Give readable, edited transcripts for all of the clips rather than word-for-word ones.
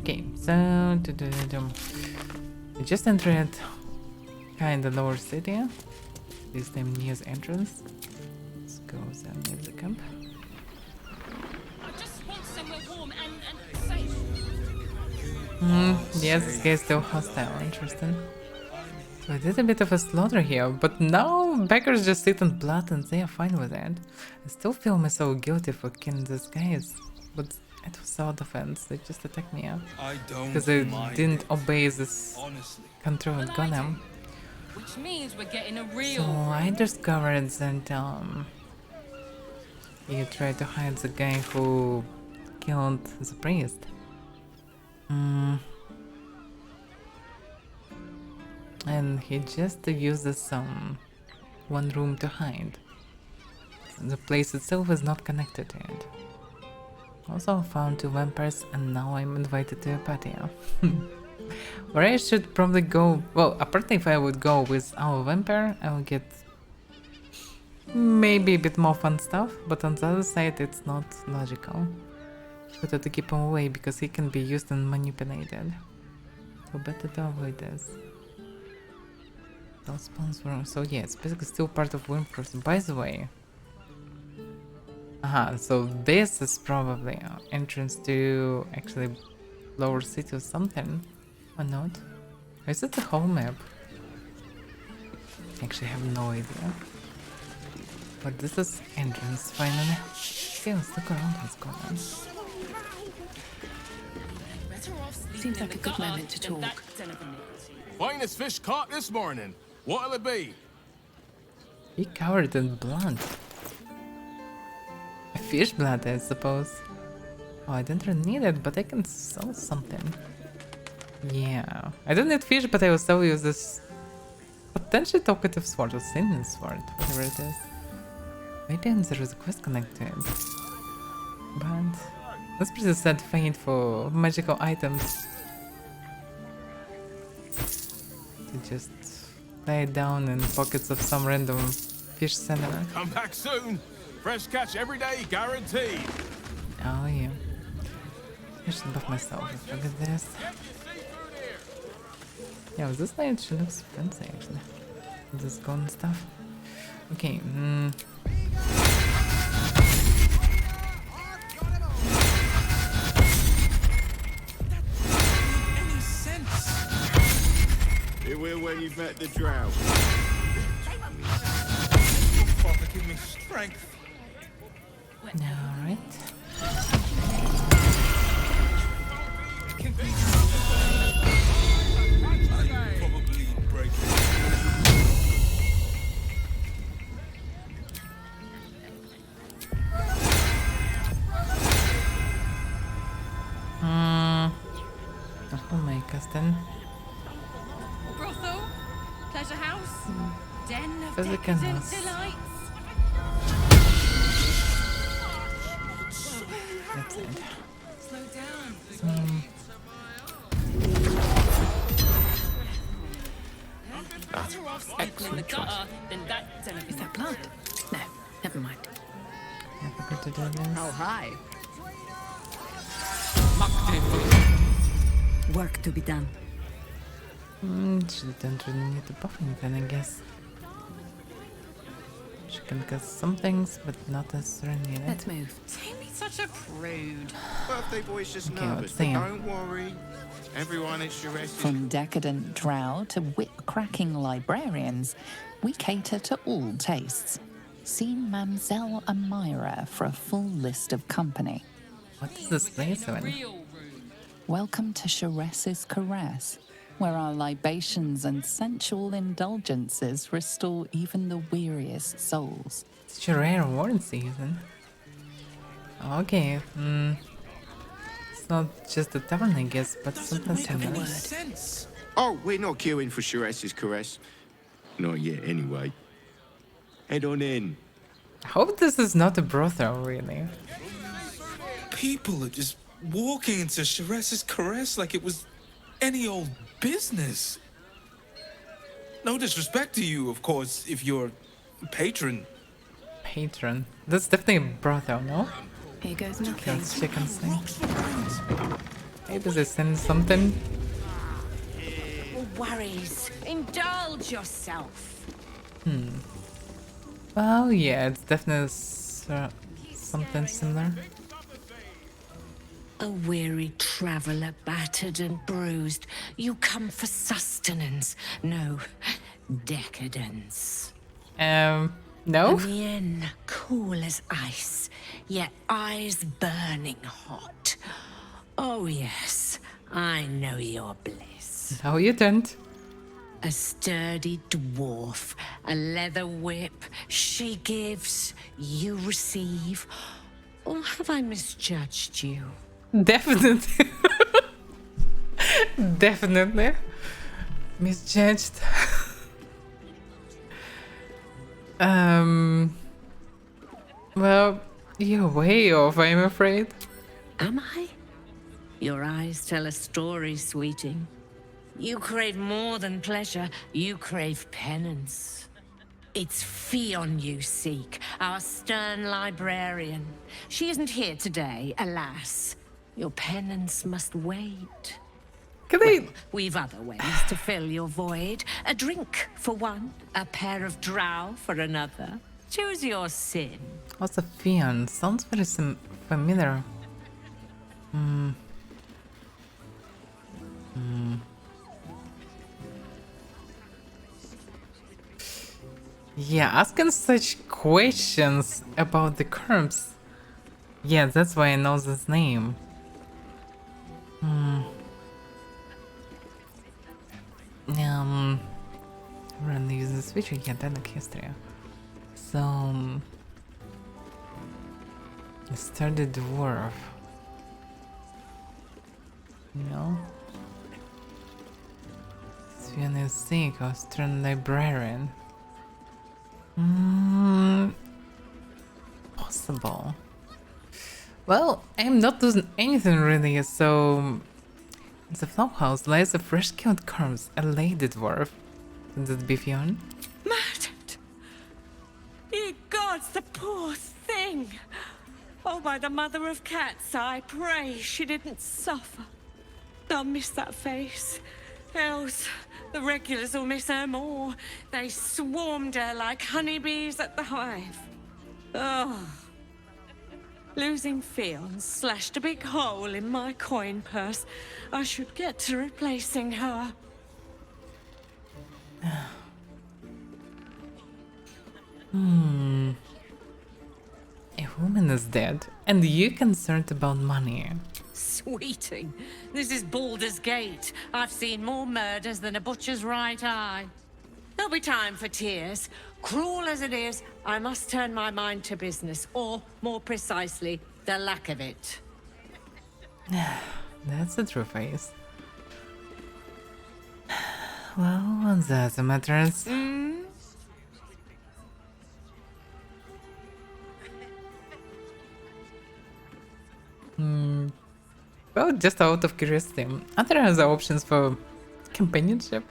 Okay, so we just entered kind of lower city. This time near the entrance. Let's go there near the camp. I just want somewhere warm and safe. Yes, this guy is still hostile. Interesting. So I did a bit of a slaughter here, but now beggars just sit on blood and they are fine with it. I still feel myself guilty for killing these guys, but it was self-defense. They just attacked me up because I didn't obey this controlled golem. Which means we're getting a So real. I discovered that he tried to hide the guy who killed the priest. And he just uses one room to hide. The place itself is not connected to it. Also found 2 vampires and now I'm invited to a party. Or I should probably go... Well, apparently if I would go with our vampire, I will get maybe a bit more fun stuff, but on the other side it's not logical. Better to keep him away because he can be used and manipulated. So better to avoid this. Those spawns were... So yeah, it's basically still part of Windforce. By the way... so this is probably entrance to actually lower city or something. Or not? Or is it the whole map? Actually, I have no idea. But this is entrance finally. Okay, let's look around what's going on. Seems like a good moment to talk. Finest fish caught this morning. What'll it be? Be covered in blood. A fish blood, I suppose. Oh, I don't really need it, but I can sell something. Yeah. I don't need fish, but I will still use this potentially talkative sword or singing sword, whatever it is. Maybe there is a quest connected. But that's pretty sad fate for magical items. To just lay it down in pockets of some random fish seller. Come back soon. Fresh catch every day, guaranteed. Oh yeah. I should buff myself. Look at this. Yeah, with this light she looks fancy actually. With this golden stuff. Okay, It will when you've met the drought. Father, give me strength. alright. Probably break. That will make us then. Brothel, pleasure house, den of Physical decadent house. delights. That's it. Slow down. Better off sleeping in the gutter than that den of Is that blood? No, never mind. I forgot to do this. Oh, hi. Work to be done. She don't really need to buff anything, I guess. She can cast some things, but not necessarily need it. Let's move. Don't be such a prude. Birthday boy's just Okay, nervous, let's but see him. don't worry. Everyone at Charest is From decadent drow to whip-cracking librarians, we cater to all tastes. See Mamselle Amira for a full list of company. What is this place in? Real room. Welcome to Charess's Caress, where our libations and sensual indulgences restore even the weariest souls. It's a rare award season. Okay, it's not just a tavern, I guess, but something similar. Sense. Oh, we're not queuing for Charest's Caress. Not yet, anyway. Head on in. I hope this is not a brothel, really. People are just walking into Charess's Caress like it was any old business. No disrespect to you, of course, if you're a patron. Patron. That's definitely a brothel, no? Here goes nothing. That's chicken thing. Maybe they send something. No worries. Indulge yourself. Oh yeah, it's definitely something similar. A weary traveller, battered and bruised. You come for sustenance. No, decadence. No? Mien, cool as ice, yet eyes burning hot. Oh yes, I know your bliss. No, you don't. A sturdy dwarf, a leather whip. She gives, you receive. Or have I misjudged you? Definitely. Definitely. Misjudged. Well, you're way off, I'm afraid. Am I? Your eyes tell a story, sweeting. You crave more than pleasure, you crave penance. It's Fion you seek, our stern librarian. She isn't here today, alas. Your penance must wait. Can I... We've other ways to fill your void. A drink for one, a pair of drow for another. Choose your sin. What's a Fion? Sounds very familiar. Yeah, asking such questions about the curves. Yeah, that's why I know this name. We're gonna use this feature. Yeah, Dialogue History. So, started dwarf. No. Sviana Sink, Austrian librarian. Possible. Well, I'm not doing anything really, so... In the flophouse lies a fresh-killed corpse, a lady dwarf. Is it Bifion? Murdered! Ye gods, the poor thing! Oh, by the mother of cats, I pray she didn't suffer. I'll miss that face. Else, the regulars will miss her more. They swarmed her like honeybees at the hive. Oh. Losing Fion slashed a big hole in my coin purse. I should get to replacing her. A woman is dead, and you concerned about money. Sweeting, this is Baldur's Gate. I've seen more murders than a butcher's right eye. There'll be time for tears. Cruel as it is, I must turn my mind to business, or, more precisely, the lack of it. That's the true face. Well, that matters. Well, just out of curiosity, are there other options for companionship?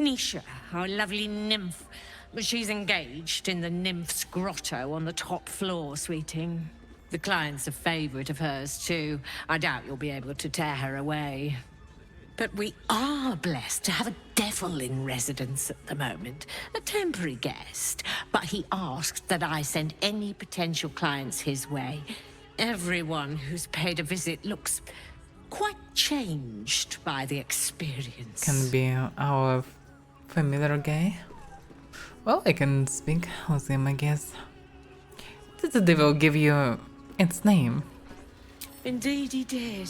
Nisha, our lovely nymph. But she's engaged in the nymph's grotto on the top floor, sweeting. The client's a favorite of hers, too. I doubt you'll be able to tear her away. But we are blessed to have a devil in residence at the moment. A temporary guest. But he asked that I send any potential clients his way. Everyone who's paid a visit looks quite changed by the experience. Can be our familiar guy. Well, I can speak with him, I guess. Did the devil give you its name? Indeed he did.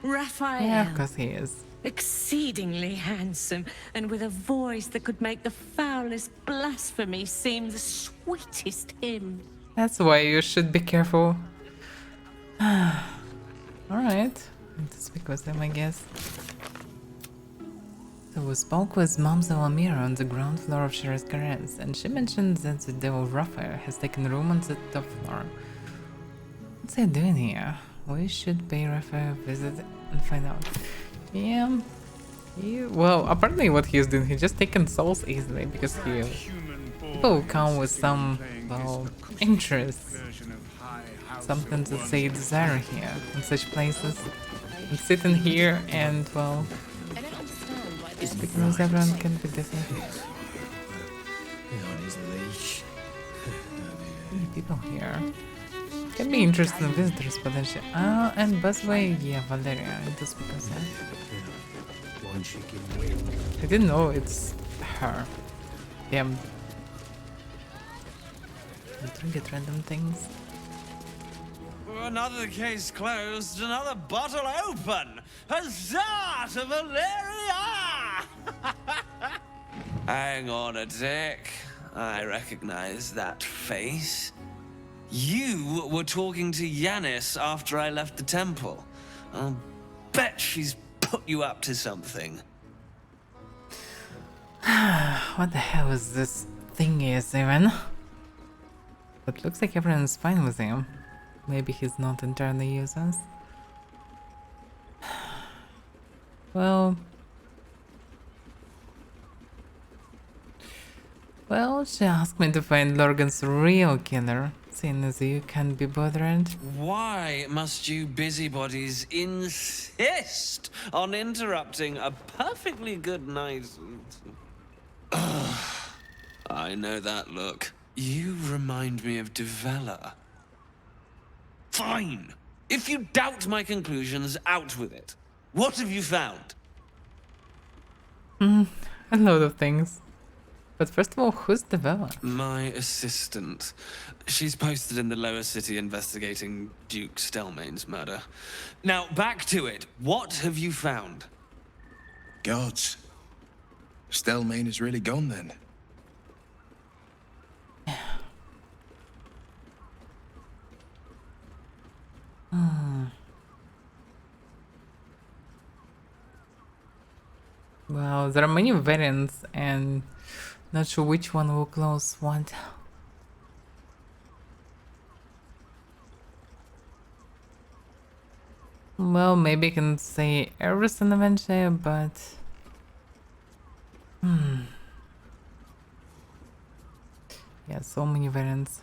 Raphael. Yeah, of course he is. Exceedingly handsome, and with a voice that could make the foulest blasphemy seem the sweetest hymn. That's why you should be careful. Alright. Need to speak with him, I guess. So we spoke with Mamselle Amira on the ground floor of Shira's Caress, and she mentioned that the devil Raphael has taken room on the top floor. What's he doing here? We should pay Raphael a visit and find out. Yeah. Well, apparently what he's doing, he's just taking souls easily because people come with some, well, interests. Something that they desire here in such places. I'm sitting here and, well, I don't understand why there's because everyone can be different. On his leash. Many people here. Can be interesting visitors potentially. Ah, and busway, yeah, Valeria, it does because One chicken wing. I didn't know it's her. Damn. I don't get random things. Another case closed, another bottle open. Huzzah to Valeria! Hang on a tick. I recognize that face. You were talking to Yanis after I left the temple. I'll bet she's put you up to something. What the hell is this thingy even? But looks like everyone's fine with him. Maybe he's not entirely useless. Well, she asked me to find Lorgan's real killer, seeing as you can't be bothered. Why must you busybodies insist on interrupting a perfectly good night? I know that look. You remind me of Devella. Fine. If you doubt my conclusions, out with it. What have you found? A load of things. But first of all, who's Devella? My assistant. She's posted in the lower city investigating Duke Stelmane's murder. Now, back to it. What have you found? Gods. Stelmane is really gone then. Well, there are many variants and not sure which one will close what. Well, maybe I can say everything eventually, but yeah, so many variants.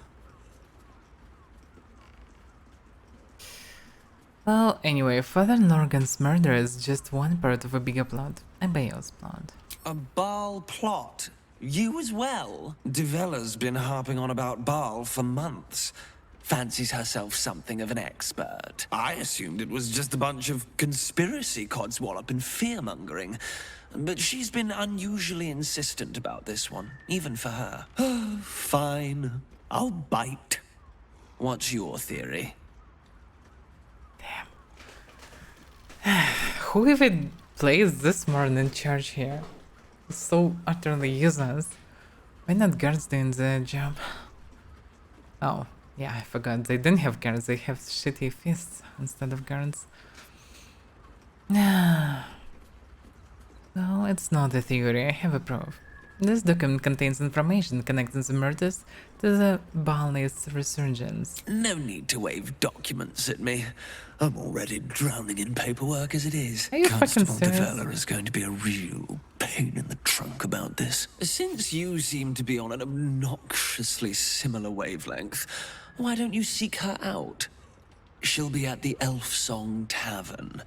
Well, anyway, Father Lorgan's murder is just one part of a bigger plot, a Bale's plot. A Baal plot? You as well? Devella's been harping on about Baal for months. Fancies herself something of an expert. I assumed it was just a bunch of conspiracy codswallop and fear-mongering. But she's been unusually insistent about this one, even for her. Fine. I'll bite. What's your theory? Who even plays this modern in charge here? It's so utterly useless. Why not guards doing the job? Oh, yeah, I forgot. They didn't have guards, they have shitty fists instead of guards. No, it's not a theory, I have a proof. This document contains information connecting the murders to the Baalist resurgence. No need to wave documents at me. I'm already drowning in paperwork as it is. Are you fucking Constable serious? Devella is going to be a real pain in the trunk about this. Since you seem to be on an obnoxiously similar wavelength, why don't you seek her out? She'll be at the Elf Song Tavern.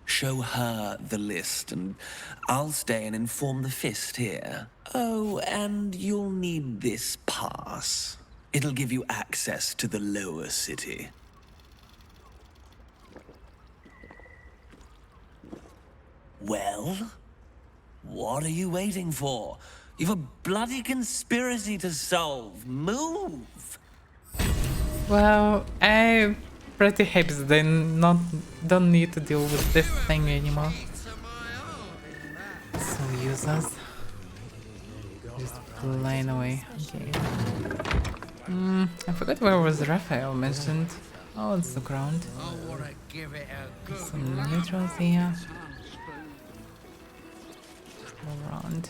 Show her the list, and I'll stay and inform the Fist here. Oh, and you'll need this pass. It'll give you access to the lower city. Well, what are you waiting for? You've a bloody conspiracy to solve. Move! Well, I'm pretty happy that they don't need to deal with this thing anymore. So useless. Just flying away. Okay. I forgot where was Raphael mentioned. Oh, it's the ground. Some neutrals here. Around.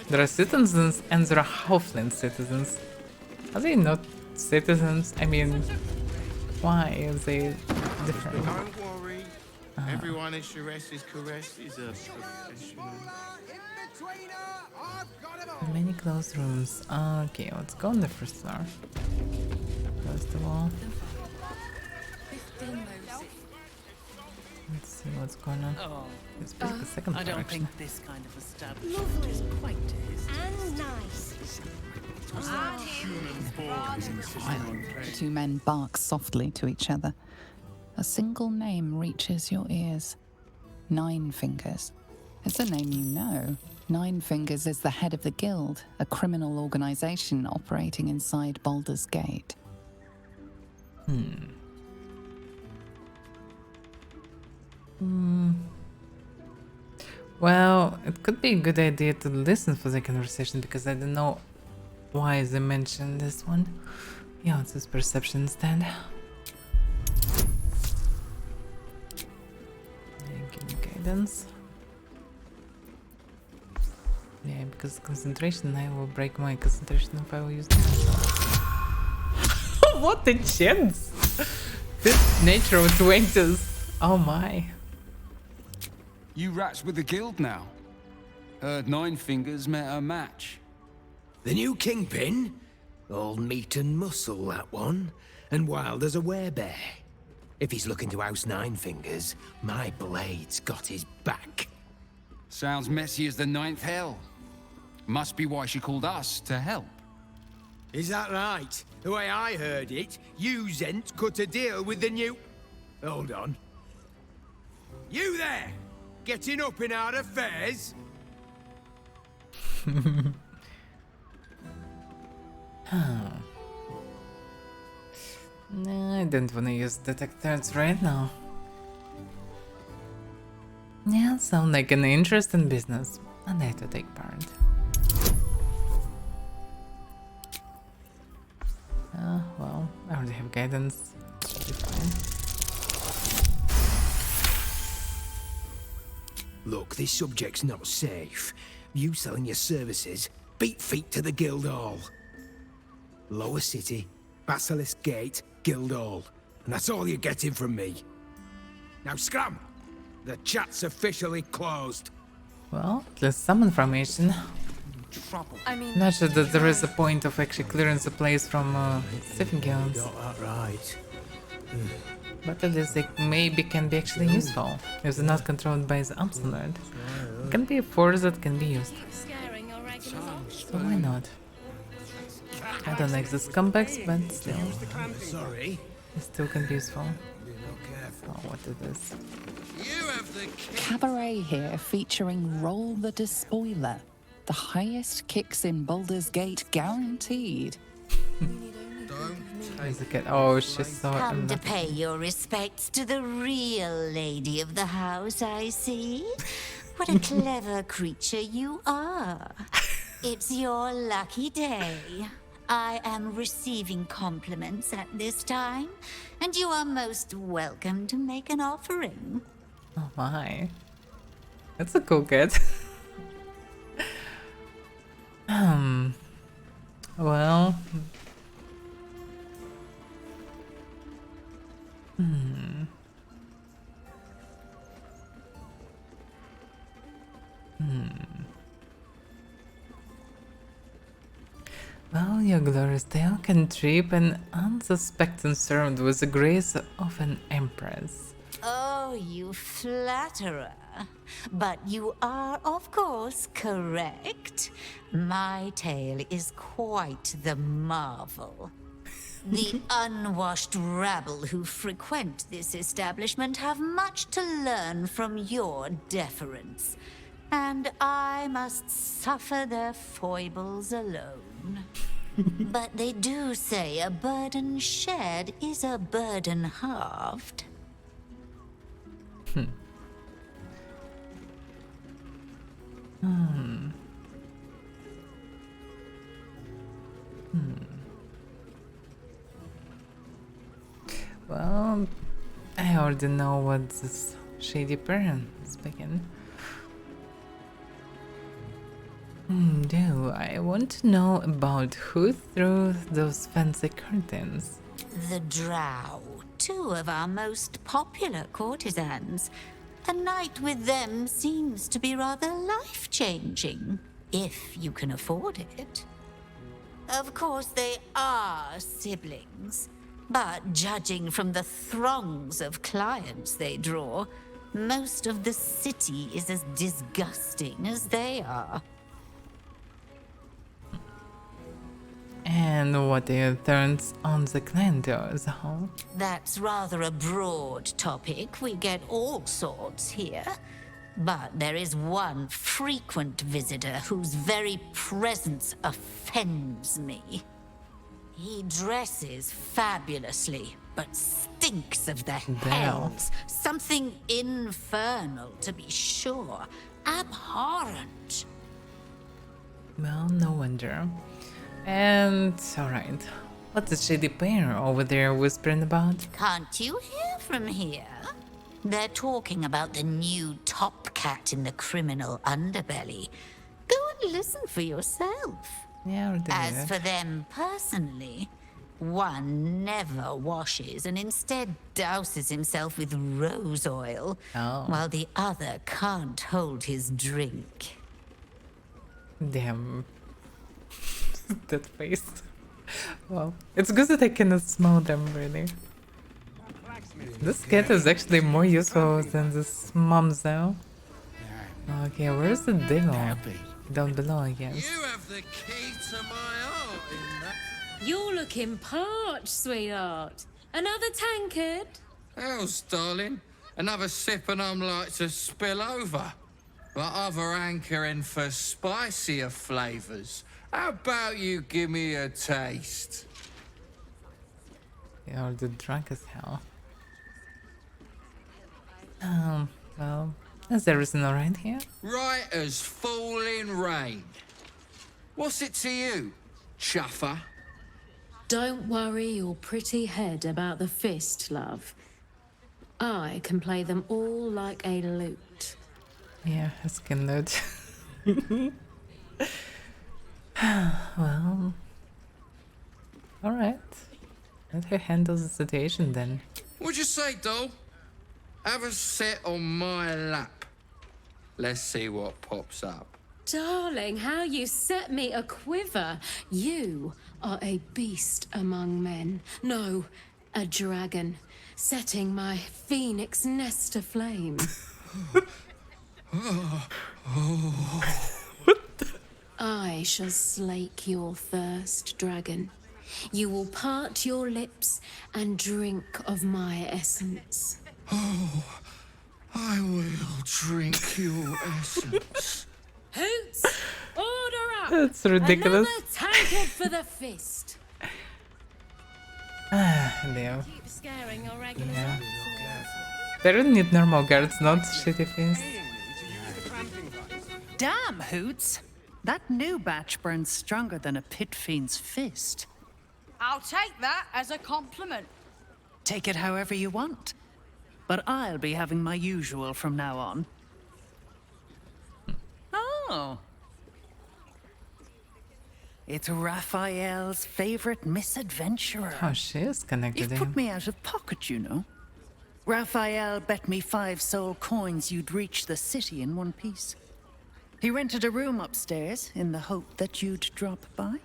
There are citizens and there are halfling citizens. Are they not citizens? I mean, why are they different? Don't worry. Everyone at Sharess's Caress is a professional. Many closed rooms. Okay, let's go on the first floor. First of all. Let's see what's going on. Oh, It's basically the second I don't direction. think this kind of establishment is quite to his And nice. The two men bark softly to each other. A single name reaches your ears. Nine Fingers. It's a name you know. Nine Fingers is the head of the Guild, a criminal organization operating inside Baldur's Gate. Well, it could be a good idea to listen for the conversation because I don't know why they mentioned this one. Yeah, it's his perception instead. Give me guidance. Yeah, because concentration, I will break my concentration if I will use this. What a chance! This natural 20s. Oh my. You rats with the guild now. Heard Nine Fingers met a match. The new kingpin? All meat and muscle, that one. And wild as a werebear. If he's looking to oust Nine Fingers, my blade's got his back. Sounds messy as the ninth hell. Must be why she called us to help. Is that right? The way I heard it, you Zent cut a deal with the new... Hold on. You there! Getting up in our affairs? No, I don't want to use detectors right now. Yeah, sound like an interesting business, and I have to take part. Well, I already have guidance. Should be fine. Look, this subject's not safe. You selling your services, beat feet to the Guildhall. Lower City, Basilisk Gate, Guildhall. And that's all you're getting from me. Now scram! The chat's officially closed. Well, there's some information. I mean, Not sure that there is a point of actually clearing the place from Stephen Guilds. Got that right. But at least they maybe can be actually useful if they're not controlled by the Absolute. It can be a force that can be used. scaring your regulars. So why not? I don't like the scumbags, but still, Sorry. it still can be useful. Oh, what is this? Cabaret here featuring Roll the Despoiler. The highest kicks in Baldur's Gate guaranteed. Is the cat? Oh, she's so Come to pay your respects to the real lady of the house, I see. What a clever creature you are. It's your lucky day. I am receiving compliments at this time, and you are most welcome to make an offering. Oh my. That's a cool cat. Well. Well, your glorious tale can trip an unsuspecting servant with the grace of an empress. Oh, you flatterer. But you are, of course, correct. My tale is quite the marvel. The unwashed rabble who frequent this establishment have much to learn from your deference, and I must suffer their foibles alone. But they do say a burden shared is a burden halved. Well, I already know what this shady parent is speaking. Do I want to know about who threw those fancy curtains? The Drow, two of our most popular courtesans. A night with them seems to be rather life-changing, if you can afford it. Of course, they are siblings, but judging from the throngs of clients they draw, Most of the city is as disgusting as they are. And what do turns on the clan does, huh? That's rather a broad topic. We get all sorts here. But there is one frequent visitor whose very presence offends me. He dresses fabulously, but stinks of the hells. Something infernal, to be sure. Abhorrent. Well, no wonder. And, alright. What's the shady pair over there whispering about? Can't you hear from here? They're talking about the new top cat in the criminal underbelly. Go and listen for yourself. Yeah, I'll do As that. for them personally, one never washes and instead douses himself with rose oil, while the other can't hold his drink. Damn. That face. Well, it's good that I cannot smell them, really. This cat is actually more useful than this mom's though. Okay, where's the dingo? Down below, I guess. You have the key to my heart in that. You're looking parched, sweetheart. Another tankard? Hells, darling. Another sip and I'm like to spill over. But other hankering for spicier flavours. How about you give me a taste? You're the drunk as hell. Well, is everything alright here? Right as falling rain. What's it to you, chuffer? Don't worry your pretty head about the fist, love. I can play them all like a lute. Yeah, it's good. Well, alright. Let her handle the situation then. What'd you say, doll? Have a sit on my lap. Let's see what pops up. Darling, how you set me a quiver. You are a beast among men. No, a dragon, setting my phoenix nest aflame. I shall slake your thirst, dragon. You will part your lips and drink of my essence. Oh, I will drink your essence. Hoots, order up! That's ridiculous. Another tankard for the fist. Damn. Keep scaring your regulars Yeah. off. They don't need normal guards, not shitty things. Damn, Hoots! That new batch burns stronger than a pit fiend's fist. I'll take that as a compliment. Take it however you want. But I'll be having my usual from now on. Oh. It's Raphael's favorite misadventurer. Oh, she is connected You've to put him. me out of pocket, you know. Raphael bet me 5 soul coins you'd reach the city in one piece. He rented a room upstairs in the hope that you'd drop by.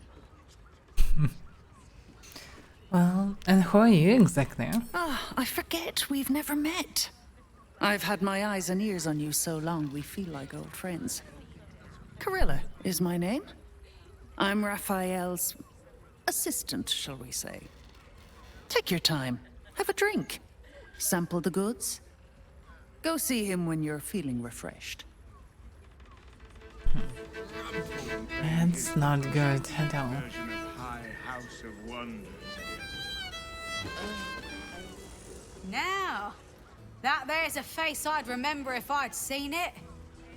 Well, and who are you exactly? Ah, I forget we've never met. I've had my eyes and ears on you so long we feel like old friends. Carilla is my name. I'm Raphael's assistant, shall we say. Take your time. Have a drink. Sample the goods. Go see him when you're feeling refreshed. That's not good at all. Now, that there's a face I'd remember if I'd seen it.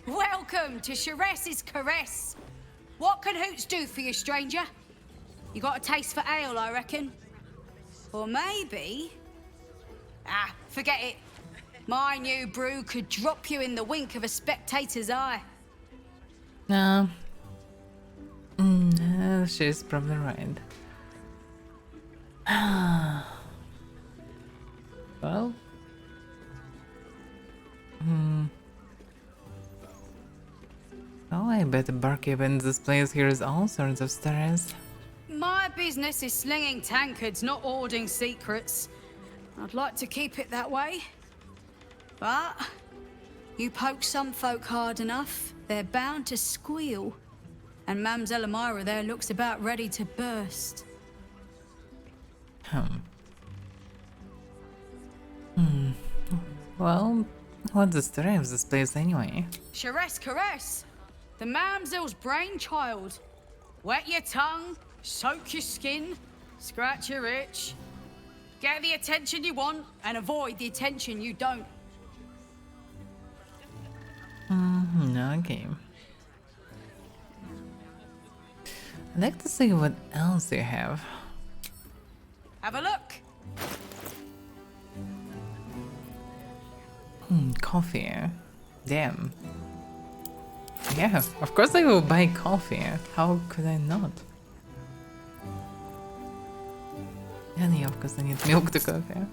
Welcome to Sheress's Caress. What can Hoots do for you, stranger? You got a taste for ale, I reckon. Or maybe... Ah, forget it. My new brew could drop you in the wink of a spectator's eye. No. She's probably right. Well. Oh, I bet the barkeep in this place hears all sorts of stories. My business is slinging tankards, not hoarding secrets. I'd like to keep it that way. But You poke some folk hard enough, they're bound to squeal. And Mamselle Amira there looks about ready to burst. Well, what's the story of this place anyway? Sheress Caress, the Mamselle's brainchild. Wet your tongue, soak your skin, scratch your itch. Get the attention you want and avoid the attention you don't. Okay. I'd like to see what else you have. Have a look. Coffee. Damn. Yeah, of course I will buy coffee. How could I not? And yeah, of course I need milk to coffee.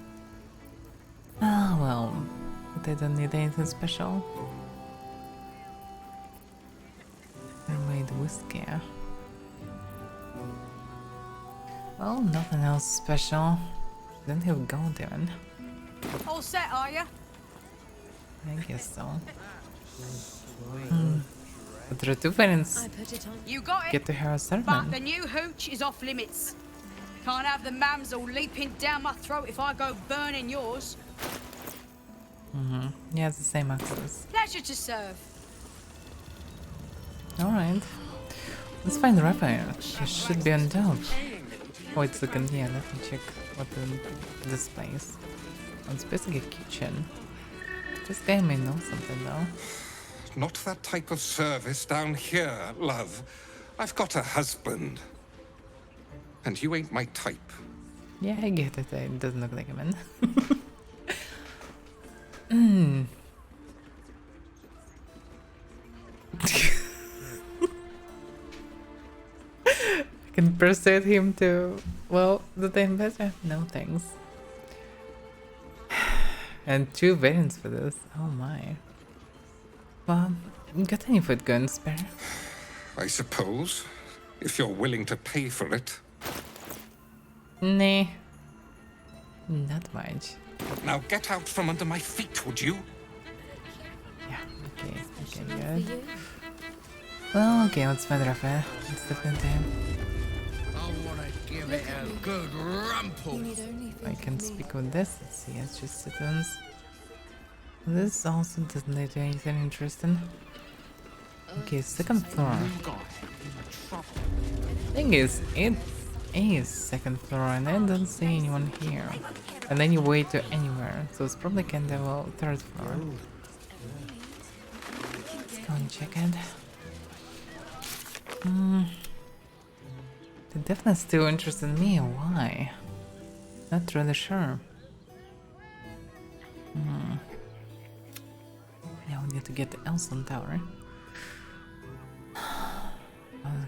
Ah, well, but I don't need anything special. I made whiskey. Well, nothing else special. Don't have gold even. All set, are you? I guess so. But there are two variants. You got it. Get to hear a But sermon. the new hooch is off limits. Can't have the mamsel leaping down my throat if I go burning yours. Yeah, it's the same access. Pleasure to serve. Alright. Let's find Raphael. She should be on top. Wait a second, yeah, let me check what this place. Oh, it's basically a kitchen. This guy may know something though. Not that type of service down here, love. I've got a husband. And you ain't my type. Yeah, I get it. It doesn't look like a man. Hmm. I can persuade him to, well, do them better. No thanks. And 2 variants for this. Oh my. Well, got any food going spare? I suppose, if you're willing to pay for it. Nah. Not much. Now get out from under my feet, would you? Okay, good. Well, okay, let's find Raphael. Let's definitely him. I want to give it a good rumple. I can speak with this. Let's see, it's just citizens. This also doesn't lead to anything interesting. Okay, 2nd floor. Thing is, it is 2nd floor and I don't see anyone here. And then you wait to anywhere, so it's probably kind of a 3rd floor. Let's go and check it. They're definitely still interested in me, why? Not really sure. Yeah, we need to get the Elson Tower.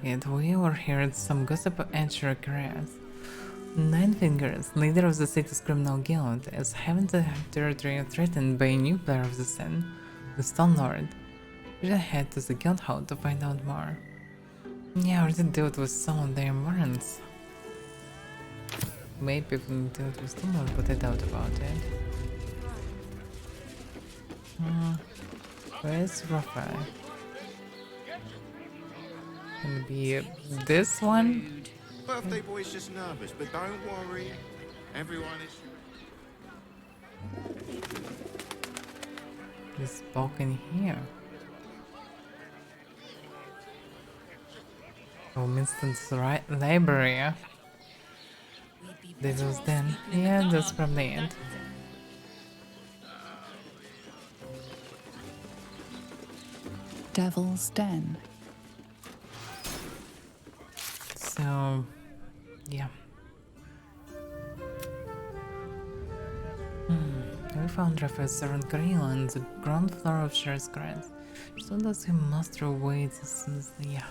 Okay, we overheard some gossip of Edger Grass. 9 Fingers, leader of the city's criminal guild, is having the territory threatened by a new player of the scene, the Stone Lord. We should head to the guild hall to find out more. Yeah, I already dealt with some of their warrants. Maybe we can deal with Stone Lord, but I doubt about it. Where's Raphael? Can be this one? Birthday boy's just nervous, but don't worry. Everyone is... This balcony here. Oh, Winston's library. This was then. Yeah, that's probably it. Devil's Den. So, yeah. We found Raphael's servant Karina on the ground floor of Sher's Grant. So does he muster weight since yeah.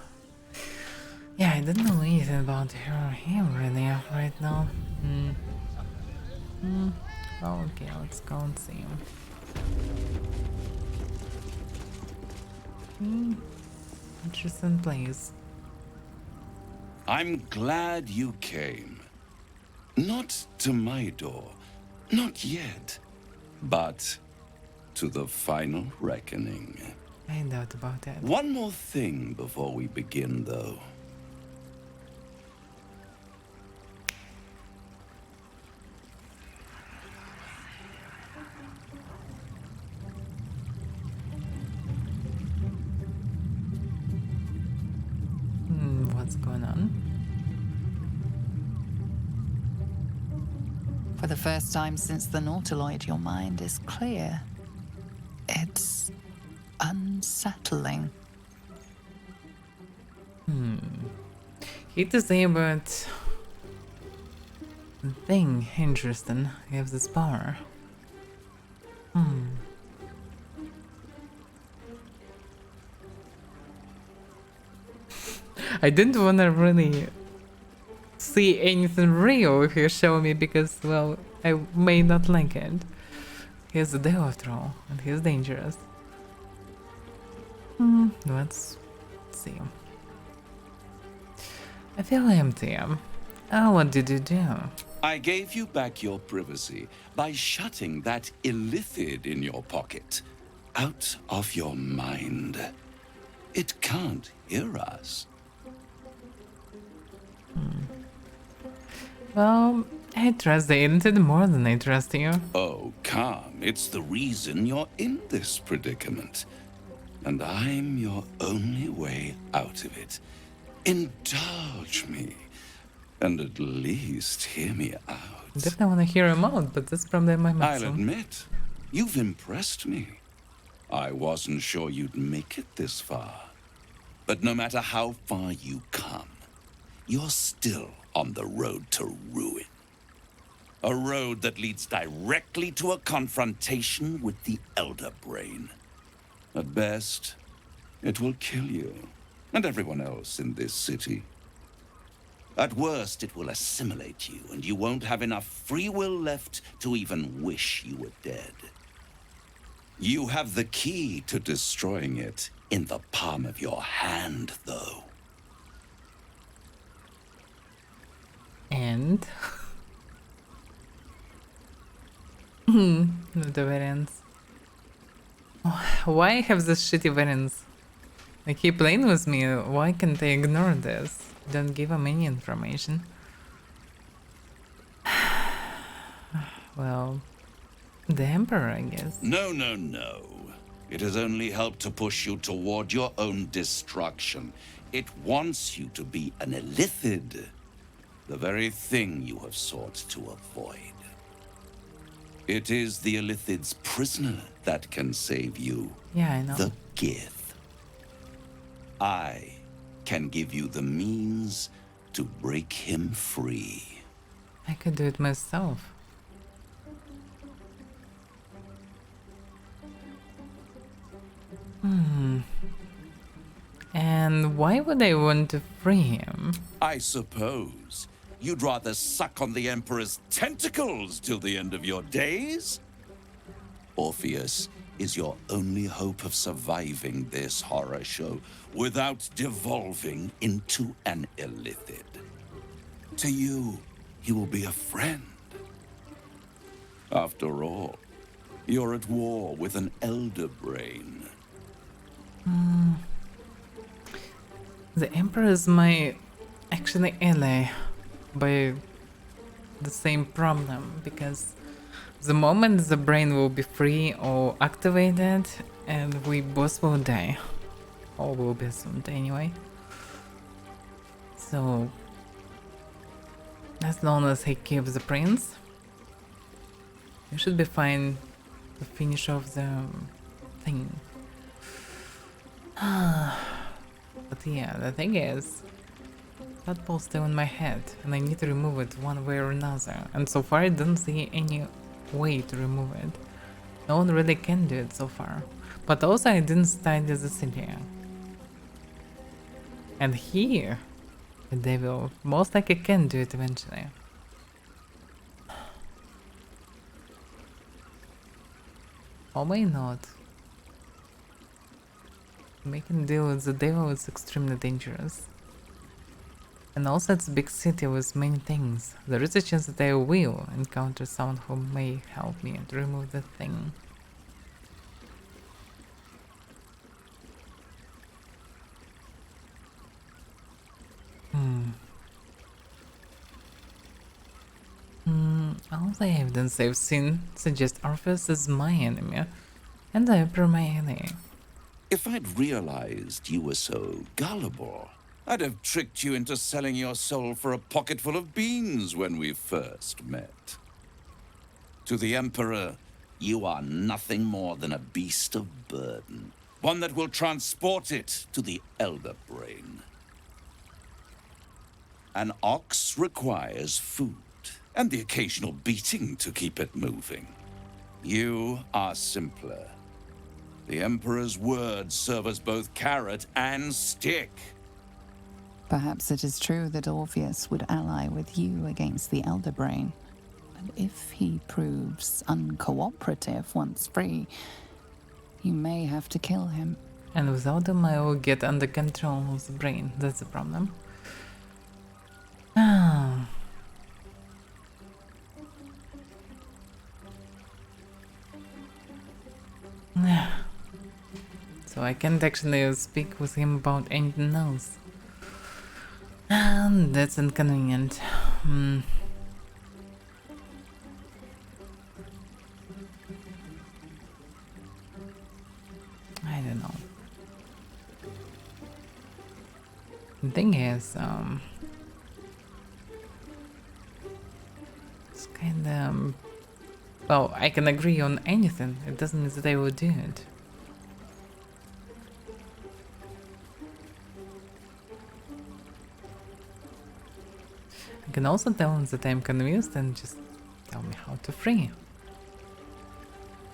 Yeah, I don't know anything about her or him really right now. Well, okay, let's go and see him. Interesting place. I'm glad you came. Not to my door, not yet, but to the final reckoning. I doubt about that. One more thing before we begin, though. What's going on? For the first time since the Nautiloid, your mind is clear. It's unsettling. Hate to say, but the thing interesting. You have this power. I didn't want to really see anything real if you show me because, well, I may not like it. He's a devil after all, and he's dangerous. Let's see. I feel empty. Oh, what did you do? I gave you back your privacy by shutting that illithid in your pocket out of your mind. It can't hear us. Well, I trust the internet more than I trust you. Oh, calm. It's the reason you're in this predicament. And I'm your only way out of it. Indulge me. And at least hear me out. Definitely want to hear him out, but that's probably my muscle. I'll admit, you've impressed me. I wasn't sure you'd make it this far. But no matter how far you come, you're still on the road to ruin. A road that leads directly to a confrontation with the Elder Brain. At best, it will kill you and everyone else in this city. At worst, it will assimilate you, and you won't have enough free will left to even wish you were dead. You have the key to destroying it in the palm of your hand, though. And the variants. Why have this shitty variants? They keep playing with me. Why can't they ignore this? Don't give them any information. Well, the Emperor, I guess. No, no, no. It has only helped to push you toward your own destruction. It wants you to be an illithid. The very thing you have sought to avoid. It is the illithid's prisoner that can save you. Yeah, I know. The Gith. I can give you the means to break him free. I could do it myself. And why would I want to free him? I suppose you'd rather suck on the Emperor's tentacles till the end of your days? Orpheus is your only hope of surviving this horror show without devolving into an illithid. To you, he will be a friend. After all, you're at war with an Elder Brain. The Emperor is my actually ally by the same problem, because the moment the brain will be free or activated and we both will die, or will be assumed anyway. So as long as he keeps the prince, you should be fine to finish off the thing. But yeah, the thing is, that ball's still in my head, and I need to remove it one way or another. And so far I don't see any way to remove it. No one really can do it so far. But also I didn't study the city. And here, the devil most likely can do it eventually. Or may not. Making a deal with the devil is extremely dangerous. And also it's a big city with many things. There is a chance that I will encounter someone who may help me to remove the thing. All the evidence I've seen suggests Orpheus is my enemy, and the Emperor my ally. If I'd realized you were so gullible, I'd have tricked you into selling your soul for a pocketful of beans when we first met. To the Emperor, you are nothing more than a beast of burden, one that will transport it to the Elder Brain. An ox requires food, and the occasional beating to keep it moving. You are simpler. The Emperor's words serve as both carrot and stick. Perhaps it is true that Orpheus would ally with you against the Elder Brain. But if he proves uncooperative once free, you may have to kill him. And without him, I will get under control of the brain. That's the problem. Ah. So I can't actually speak with him about anything else. And that's inconvenient. I don't know. The thing is, it's kinda... well, I can agree on anything. It doesn't mean that I will do it. I can also tell him that I'm convinced and just tell me how to free.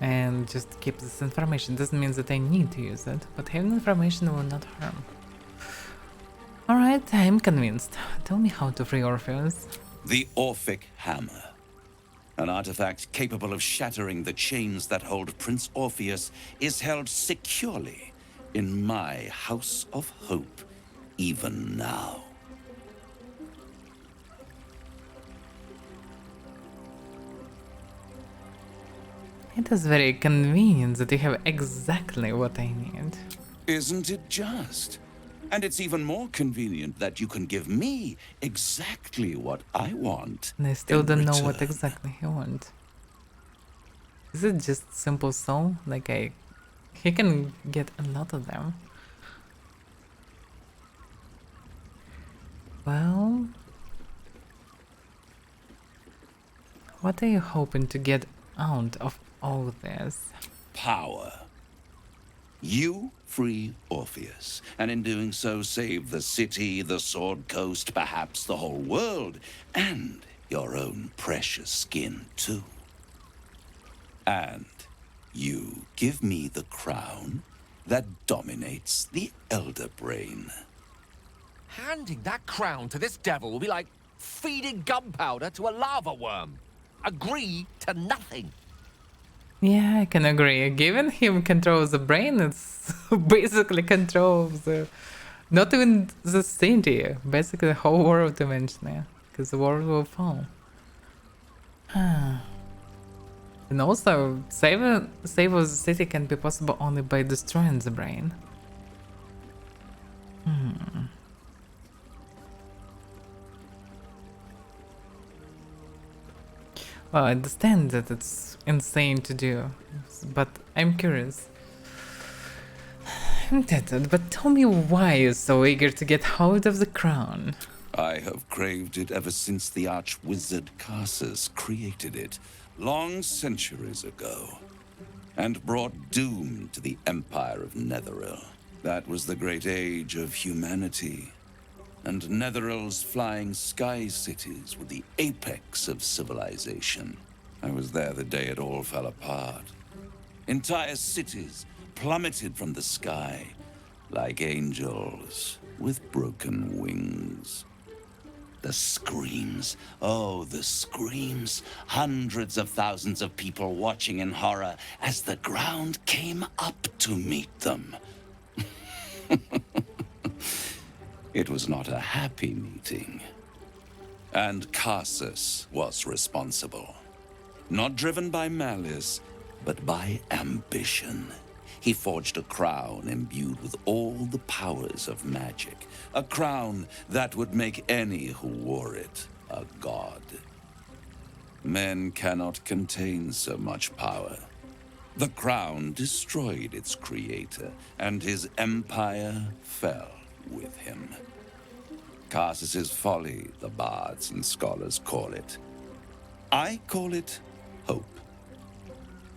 And just keep this information. Doesn't mean that I need to use it, but having information will not harm. Alright, I'm convinced. Tell me how to free Orpheus. The Orphic Hammer. An artifact capable of shattering the chains that hold Prince Orpheus is held securely in my House of Hope, even now. It is very convenient that you have exactly what I need. Isn't it just? And it's even more convenient that you can give me exactly what I want. And I still don't know return. what exactly he wants. Is it just simple soul? Like he can get a lot of them. Well, what are you hoping to get out of all this? Power. You free Orpheus, and in doing so save the city, the Sword Coast, perhaps the whole world, and your own precious skin too. And you give me the crown that dominates the Elder Brain. Handing that crown to this devil will be like feeding gunpowder to a lava worm. Agree to nothing. Yeah, I can agree. Giving him control of the brain, it's basically control of the... not even the city, basically the whole world eventually, because the world will fall. And also, save of the city can be possible only by destroying the brain. Well, I understand that it's insane to do, but I'm curious. I'm tempted, but tell me why you're so eager to get hold of the crown. I have craved it ever since the arch-wizard Carsus created it, long centuries ago, and brought doom to the Empire of Netheril. That was the great age of humanity, and Netheril's flying sky cities were the apex of civilization. I was there the day it all fell apart. Entire cities plummeted from the sky like angels with broken wings. The screams, oh, the screams. Hundreds of thousands of people watching in horror as the ground came up to meet them. It was not a happy meeting. And Carsus was responsible. Not driven by malice, but by ambition. He forged a crown imbued with all the powers of magic. A crown that would make any who wore it a god. Men cannot contain so much power. The crown destroyed its creator, and his empire fell with him. Karsus's folly, the bards and scholars call it. I call it hope.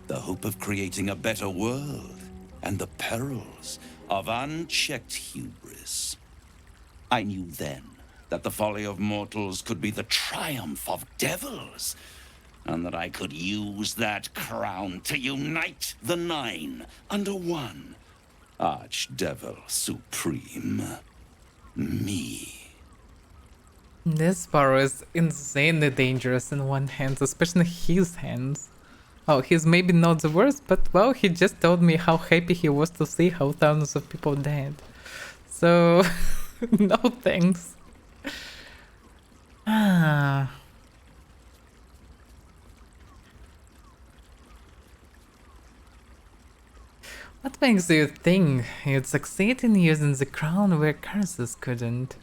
The hope of creating a better world, and the perils of unchecked hubris. I knew then that the folly of mortals could be the triumph of devils, and that I could use that crown to unite the Nine under one Archdevil Supreme. Me. This Sparrow is insanely dangerous in one hand, especially his hands. Oh, he's maybe not the worst, but well, he just told me how happy he was to see how thousands of people died. So, no thanks. Ah. What makes you think you'd succeed in using the crown where Karsus couldn't?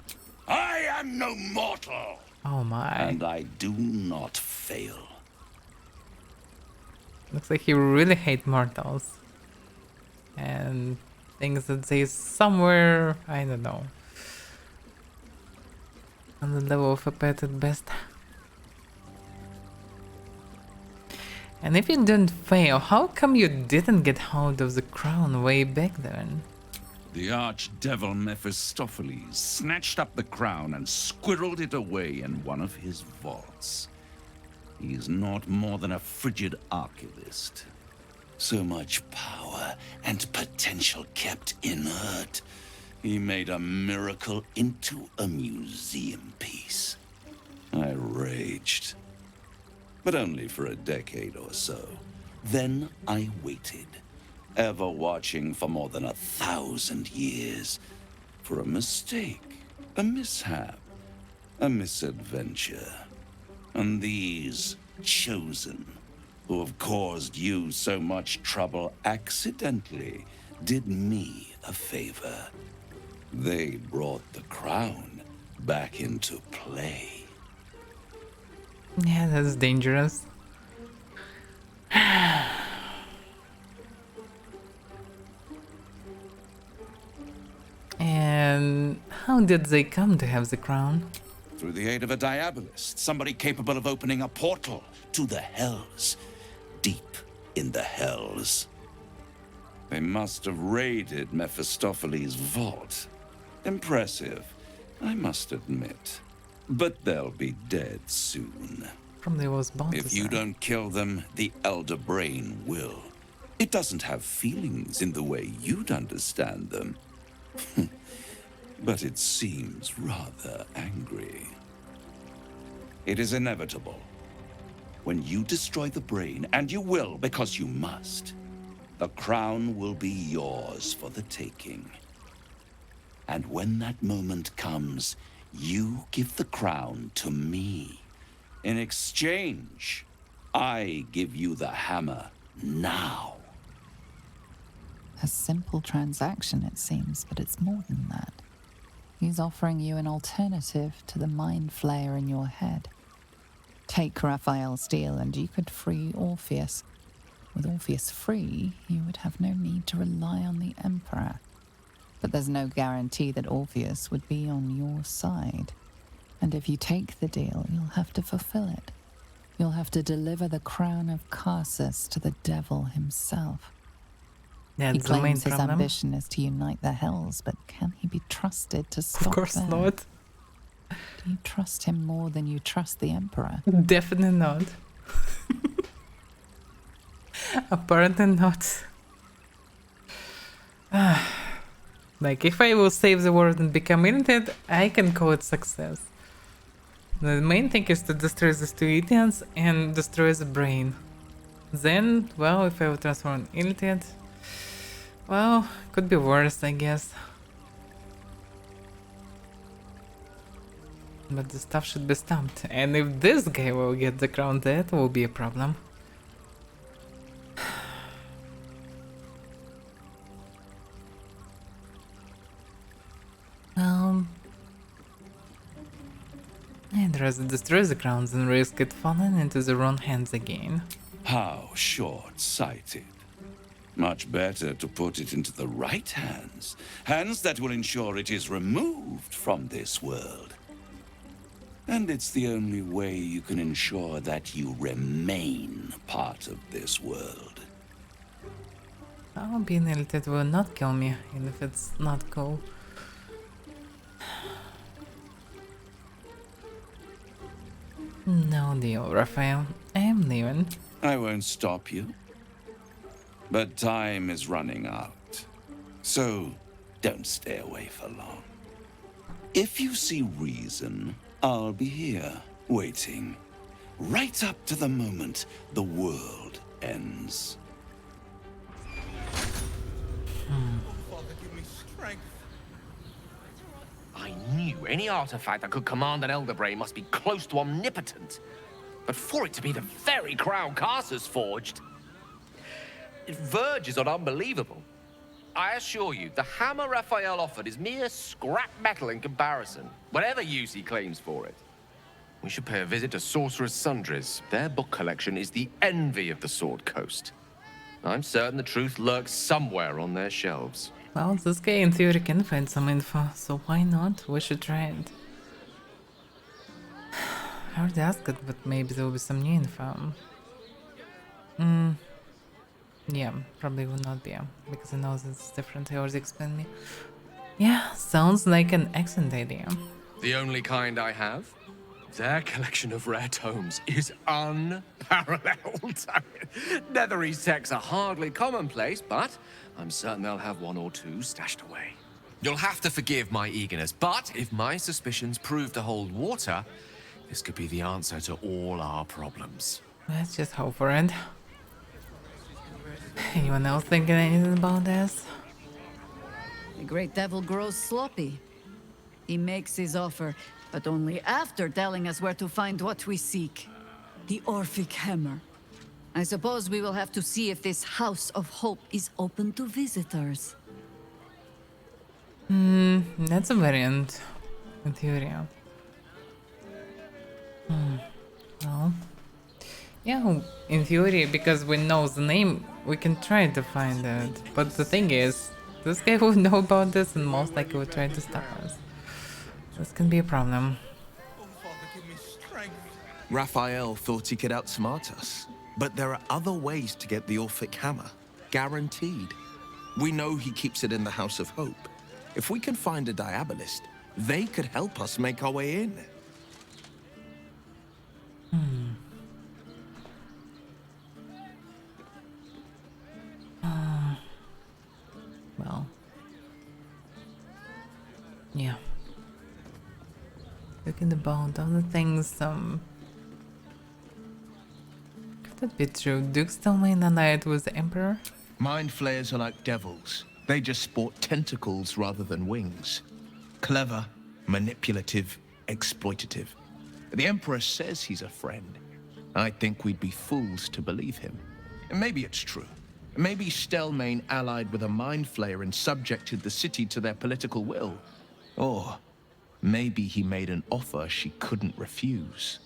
I am no mortal! Oh my. And I do not fail. Looks like he really hates mortals. And thinks that they're somewhere, I don't know, on the level of a pet at best. And if you didn't fail, how come you didn't get hold of the crown way back then? The archdevil Mephistopheles snatched up the crown and squirreled it away in one of his vaults. He is not more than a frigid archivist. So much power and potential kept inert. He made a miracle into a museum piece. I raged. But only for a decade or so. Then I waited, ever watching for more than 1,000 years, for a mistake, a mishap, a misadventure. And these chosen, who have caused you so much trouble accidentally, did me a favor. They brought the crown back into play. Yeah, that's dangerous. And how did they come to have the crown? Through the aid of a diabolist, somebody capable of opening a portal to the Hells, deep in the Hells. They must have raided Mephistopheles' vault. Impressive, I must admit. But they'll be dead soon. Probably was Baldur. If you don't kill them, the Elder Brain will. It doesn't have feelings in the way you'd understand them. But it seems rather angry. It is inevitable. When you destroy the brain, and you will because you must, the crown will be yours for the taking. And when that moment comes, you give the crown to me. In exchange, I give you the hammer now. A simple transaction, it seems, but it's more than that. He's offering you an alternative to the mind flayer in your head. Take Raphael's deal and you could free Orpheus. With Orpheus free, you would have no need to rely on the Emperor. But there's no guarantee that Orpheus would be on your side. And if you take the deal, you'll have to fulfill it. You'll have to deliver the crown of Karsus to the devil himself. Yeah, He the main claims his problem. ambition is to unite the Hells, but can he be trusted to stop Of course there? not. Do you trust him more than you trust the Emperor? Definitely not. Apparently not. Like, if I will save the world and become united, I can call it success. The main thing is to destroy these two idiots and destroy the brain. Then, well, if I will transform an idiot, well, could be worse, I guess. But the stuff should be stopped. And if this guy will get the crown, that will be a problem. I don't rather destroy the crowns than risk it falling into the wrong hands again. How short-sighted. Much better to put it into the right hands. Hands that will ensure it is removed from this world. And it's the only way you can ensure that you remain part of this world. Oh, being illiterate will not kill me, even if it's not cool. No deal, Raphael. I am leaving. I won't stop you. But time is running out. So, don't stay away for long. If you see reason, I'll be here, waiting. Right up to the moment the world ends. I knew any artifact that could command an Elder Brain must be close to omnipotent. But for it to be the very crown Carcer's forged, it verges on unbelievable. I assure you, the hammer Raphael offered is mere scrap metal in comparison, whatever use he claims for it. We should pay a visit to Sorcerer's Sundries. Their book collection is the envy of the Sword Coast. I'm certain the truth lurks somewhere on their shelves. Well, this guy in theory can find some info, so why not? We should try it. I already asked it, but maybe there will be some new info. Yeah, probably will not be, because I know it's different. He already explained me. Yeah, sounds like an excellent idea. The only kind I have? Their collection of rare tomes is unparalleled. Netherese texts are hardly commonplace, but I'm certain they'll have one or two stashed away. You'll have to forgive my eagerness, but if my suspicions prove to hold water, this could be the answer to all our problems. Let's just hope for it. Anyone else thinking anything about this? The great devil grows sloppy. He makes his offer, but only after telling us where to find what we seek. The Orphic Hammer. I suppose we will have to see if this House of Hope is open to visitors. That's a variant, in theory. Well, yeah, in theory, because we know the name, we can try to find it. But the thing is, this guy will know about this and most likely will try to stop us. This can be a problem. Raphael thought he could outsmart us. But there are other ways to get the Orphic Hammer. Guaranteed. We know he keeps it in the House of Hope. If we can find a Diabolist, they could help us make our way in. Well. Yeah. Looking about other things, could that be true? Duke's told me that night was the Emperor? Mind flayers are like devils. They just sport tentacles rather than wings. Clever, manipulative, exploitative. The Emperor says he's a friend. I think we'd be fools to believe him. And maybe it's true. Maybe Stelmane allied with a mind flayer and subjected the city to their political will. Or maybe he made an offer she couldn't refuse.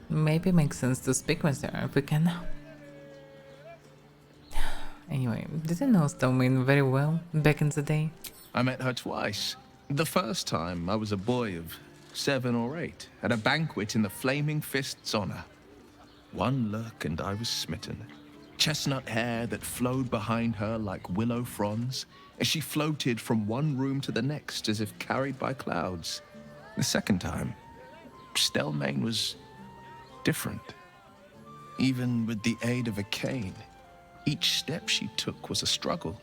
Maybe it makes sense to speak with her if we can. Anyway, didn't know Stelmane very well back in the day. I met her twice. The first time I was a boy of 7 or 8 at a banquet in the Flaming Fist's honor. One look and I was smitten. Chestnut hair that flowed behind her like willow fronds as she floated from one room to the next as if carried by clouds. The second time, Stelmane was different. Even with the aid of a cane, each step she took was a struggle.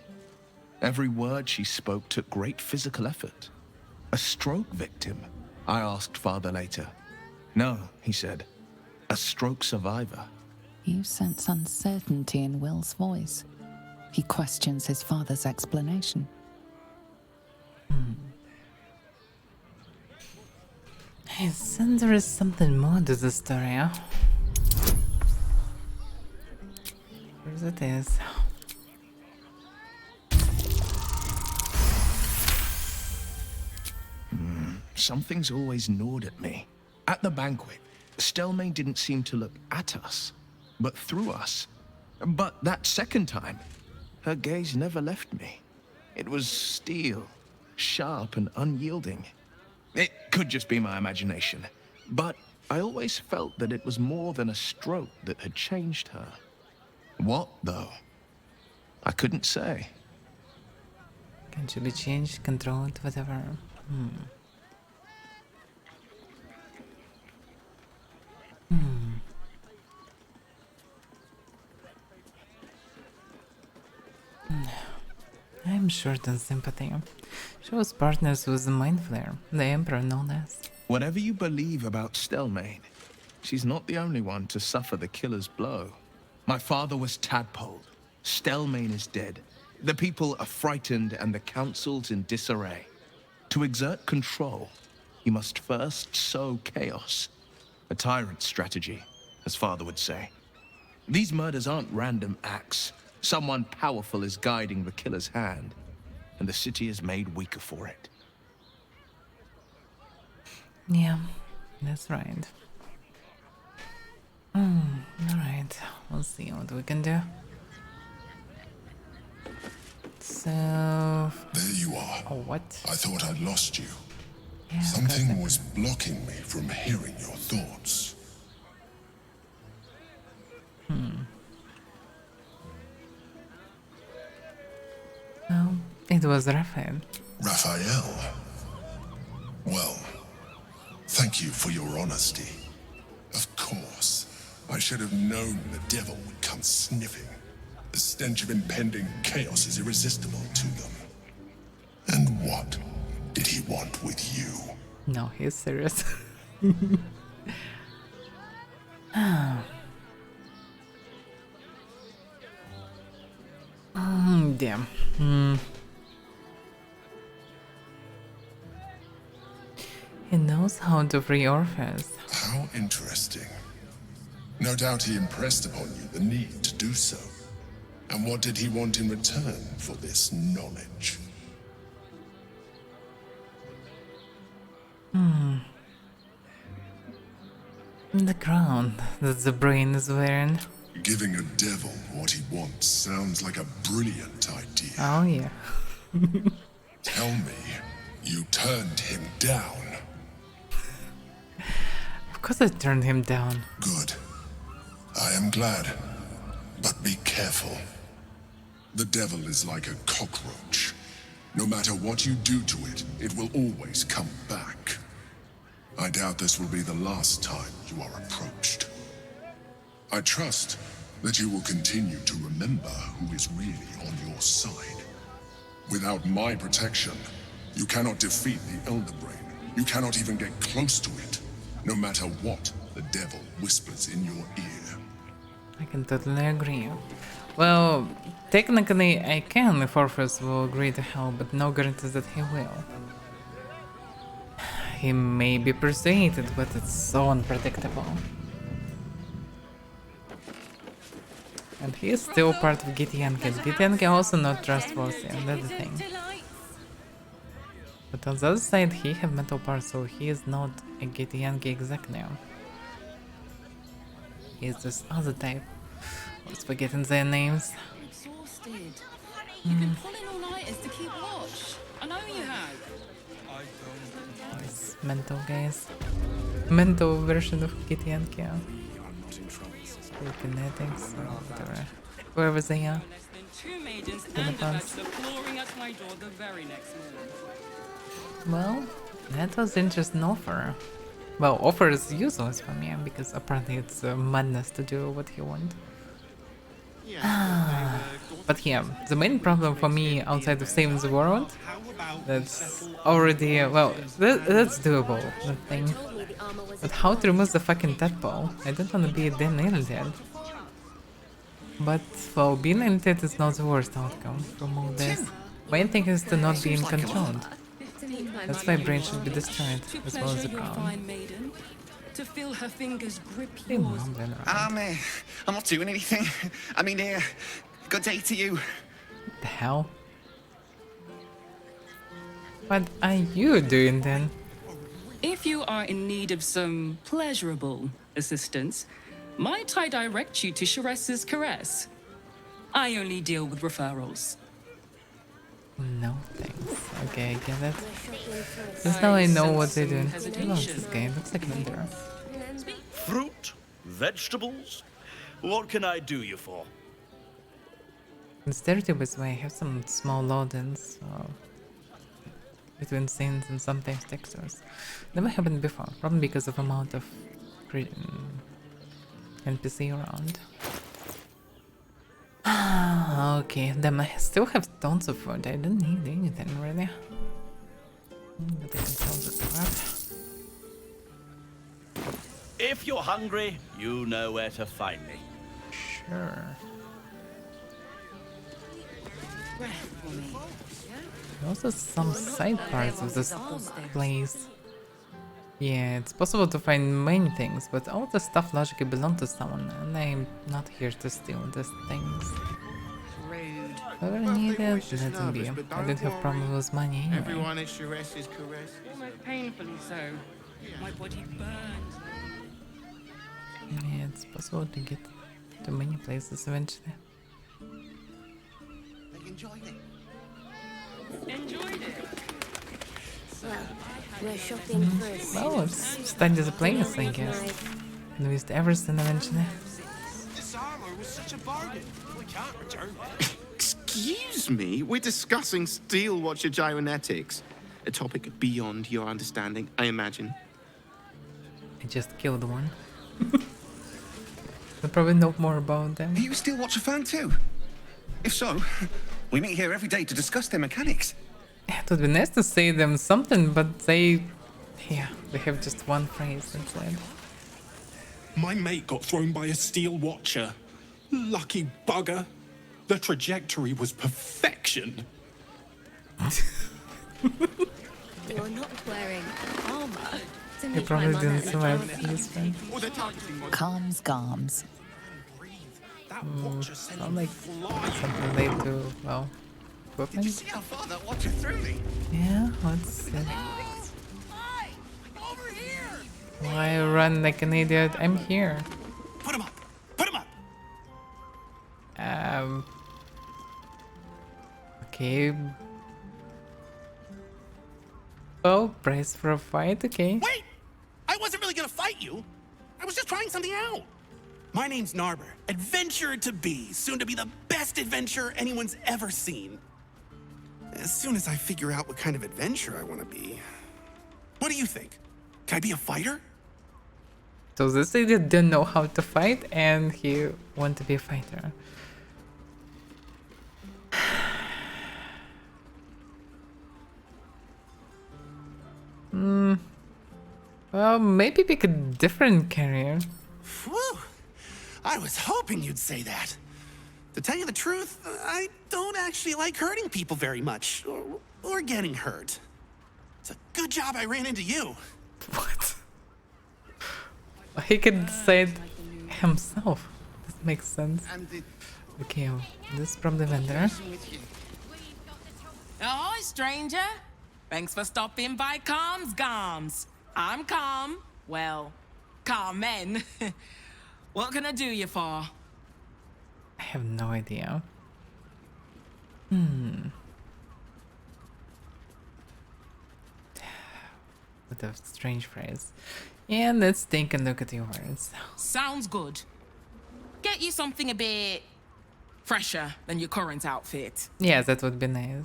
Every word she spoke took great physical effort. A stroke victim, I asked Father later. No, he said, a stroke survivor. You sense uncertainty in Will's voice. He questions his father's explanation. I sense there is something more to the story, huh? Where's it is? something's always gnawed at me. At the banquet, Stelmane didn't seem to look at us, but through us. But that second time, her gaze never left me. It was steel, sharp and unyielding. It could just be my imagination, but I always felt that it was more than a stroke that had changed her. What, though? I couldn't say. Can she be changed, controlled, whatever? I'm short on sympathy. She was partners with the Mind Flayer, the Emperor no less. Whatever you believe about Stelmane, she's not the only one to suffer the killer's blow. My father was tadpoled. Stelmane is dead. The people are frightened and the council's in disarray. To exert control, you must first sow chaos. A tyrant's strategy, as father would say. These murders aren't random acts. Someone powerful is guiding the killer's hand, and the city is made weaker for it. Yeah, that's right. Alright, we'll see what we can do. So... There you are. Oh, what? I thought I'd lost you. Yeah, Something was blocking me from hearing your thoughts. Oh, it was Raphael. Raphael? Well, thank you for your honesty. Of course, I should have known the devil would come sniffing. The stench of impending chaos is irresistible to them. And what did he want with you? No, he's serious. Damn. He knows how to free orphans. How interesting. No doubt he impressed upon you the need to do so. And what did he want in return for this knowledge? The crown that the brain is wearing. Giving a devil what he wants sounds like a brilliant idea. Oh, yeah. Tell me, you turned him down. Of course I turned him down. Good. I am glad. But be careful. The devil is like a cockroach. No matter what you do to it, it will always come back. I doubt this will be the last time you are approached. I trust that you will continue to remember who is really on your side. Without my protection, you cannot defeat the Elder Brain. You cannot even get close to it, no matter what the devil whispers in your ear. I can totally agree. Well, technically I can if Orpheus will agree to help, but no guarantees that he will. He may be persuaded, but it's so unpredictable. And he is still part of Githyanki. Githyanki also not trustworthy, and that's the thing. But on the other side, he have mental power, so he is not a Githyanki exactly. He is this other type. Always forgetting their names. Exhausted. You've been pulling all-nighters to keep watch. I know you have. These mental guys. Mental version of Githyanki. Kinetics or whatever. Wherever they are. Less than 2 maidens and a bachelor clawing at my door the very next morning. Well, that was interesting offer. Well, offer is useless for me because apparently it's madness to do what you want. But yeah, the main problem for me outside of saving the world, that's already, well, that's doable, that thing. But how to remove the fucking tadpole? I don't want to be then alienated. But, well, being alienated is not the worst outcome from all this. Main thing is to not be controlled. That's why brain should be destroyed, as well as the crown. To feel her fingers grip Hey, yours. Mom, then, right. I'm not doing anything. I mean, good day to you. The hell? What are you doing then? If you are in need of some pleasurable assistance, might I direct you to Sharess's Caress? I only deal with referrals. No thanks. Okay, I get it. Just now I know what they're doing. I love this game. Looks like winter. Fruit? Vegetables? What can I do you for? In Stereo this way, I have some small load-ins between scenes and sometimes textures. Never happened before, probably because of amount of NPC around. Okay, then I still have tons of food. I don't need anything really. But I can sell the crap. If you're hungry, you know where to find me. Sure. Also some side parts of this place. Yeah, it's possible to find many things, but all the stuff logically belongs to someone, and I'm not here to steal these things. Rude. Whoever needed, let it be. I don't have problem with money anyway. Everyone is Sharess's Caress. Almost painfully so. My body burns. Yeah, it's possible to get to many places eventually. They enjoyed it. Enjoyed it. So, we're shopping first. Well, it's studied as a place, I guess. And we used everything eventually. This armor was such a bargain. We can't return it. Excuse me, we're discussing steel watcher gyromatics. A topic beyond your understanding, I imagine. I just killed one. I probably know more about them. Are you a Steel Watcher fan too? If so, we meet here every day to discuss their mechanics. It would be nice to say them something, but they have just one phrase instead. My mate got thrown by a Steel Watcher. Lucky bugger. The trajectory was perfection. You're not wearing armor. He probably didn't survive this one. Calms Garms. Sound like something related to, well, equipment? Did you see how far that Watcher threw me? Yeah, what's it? Why run like an idiot? I'm here. Put him up! Put him up! Okay. Oh, price for a fight, okay. Wait! I wasn't really gonna fight you. I was just trying something out. My name's Narber, adventurer to be, soon to be the best adventurer anyone's ever seen. As soon as I figure out what kind of adventurer I want to be. What do you think? Can I be a fighter? So this idiot didn't know how to fight and he wanted to be a fighter. Well, maybe pick a different career. Whew. I was hoping you'd say that. To tell you the truth, I don't actually like hurting people very much, or getting hurt. It's a good job I ran into you. What? He could say it himself. This makes sense. Okay, this is from the vendor. Ahoy, stranger. Thanks for stopping by Calm's Garms. I'm Calm. Well, Carmen. What can I do you for? I have no idea. What a strange phrase. And let's take a look at your words. Sounds good. Get you something a bit fresher than your current outfit. Yeah, that would be nice.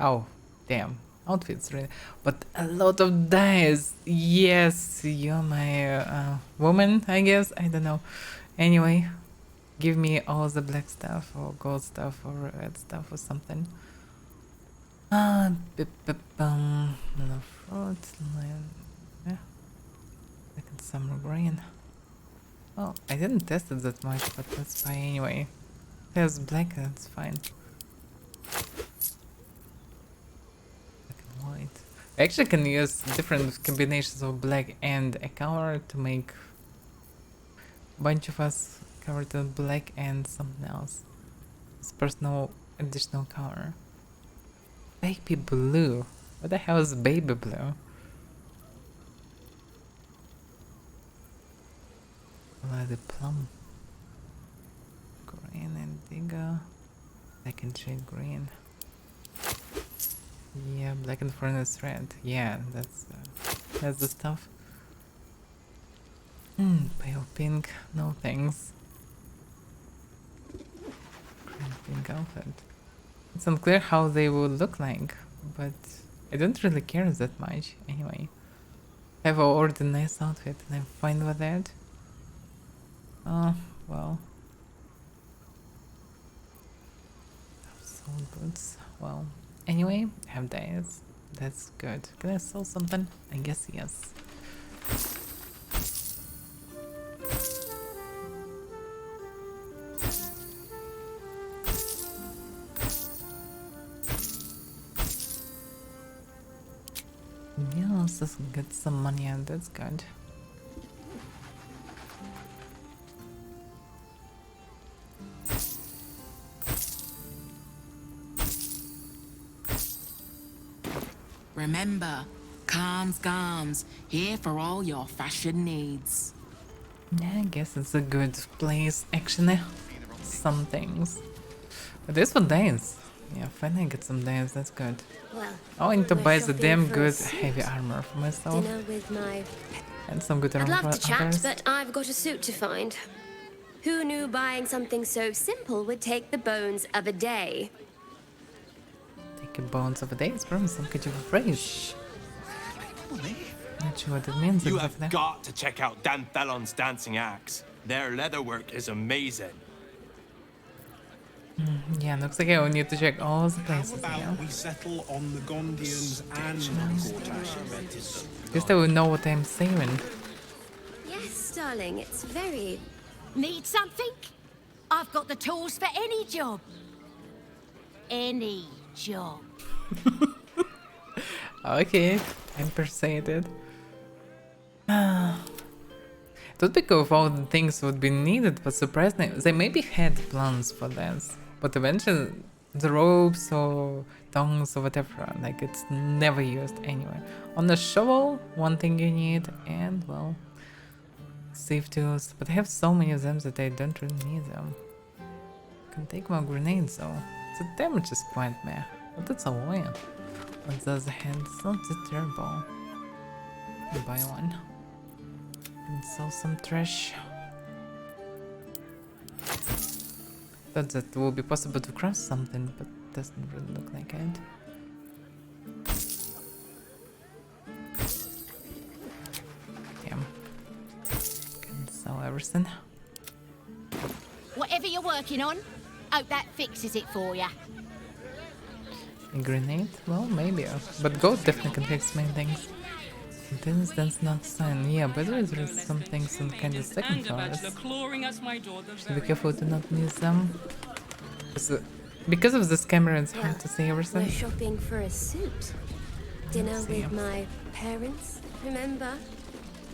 Oh, damn. Outfits, really. But a lot of dyes. Yes, you're my woman, I guess. I don't know. Anyway, give me all the black stuff, or gold stuff, or red stuff, or something. Fruit, yeah. Like in summer grain. Oh, I didn't test it that much, but that's fine anyway. There's black, that's fine. White. I actually can use different combinations of black and a color to make a bunch of us covered in black and something else. It's personal additional color. Baby blue. What the hell is baby blue? Bloody plum. Green indigo. Black and shade green. Yeah, black and furnace red. Yeah, that's the stuff. Pale pink. No thanks. Green pink outfit. It's unclear how they would look like, but I don't really care that much anyway. I've already a nice outfit and I'm fine with that. Oh, well. Soul boots. Well, anyway, have dice. That's good. Can I sell something? I guess yes. Yeah, let's just get some money and that's good. Remember, calms Garms, here for all your fashion needs. Yeah, I guess it's a good place, actually. Some things. But this one days. Yeah, finally get some days, that's good. Well, Oh, I need to we're buy the shopping damn for a good suit. heavy armor for myself. Dinner with my... And some good I'd armor love for to chat, others. but I've got a suit to find. Who knew buying something so simple would take the bones of a day? Take a bones of a day, it's probably some kind of a phrase. Not sure what it means You exactly. have got to check out Dan Thelon's dancing axe. Their leatherwork is amazing. Yeah, looks like I will need to check all the places. How Yeah. about we settle on the Gondians and Gortash? At least I will know what I'm saving. Yes, darling, it's very... Need something? I've got the tools for any job. Any job. Okay, I'm persuaded. It would be cool if all the things would be needed, but surprisingly, they maybe had plans for this. But eventually, the ropes or tongs or whatever, like it's never used anyway. On the shovel, one thing you need, and well, safe tools. But I have so many of them that I don't really need them. Can take more grenades though. The damage is quite meh, but that's a win. On the other hand, it's not that terrible. Buy one. And sell some trash. Thought that will be possible to craft something, but doesn't really look like it. Yeah. Can sell everything. Whatever you're working on, hope that fixes it for you. A grenade? Well, maybe. But gold definitely can fix many things. That's not sign. Yeah, but there is some things on kind of second floors. So be careful to not miss them. So, because of this camera, it's hard to see everything. We're shopping for a suit. Dinner see. with my parents, remember?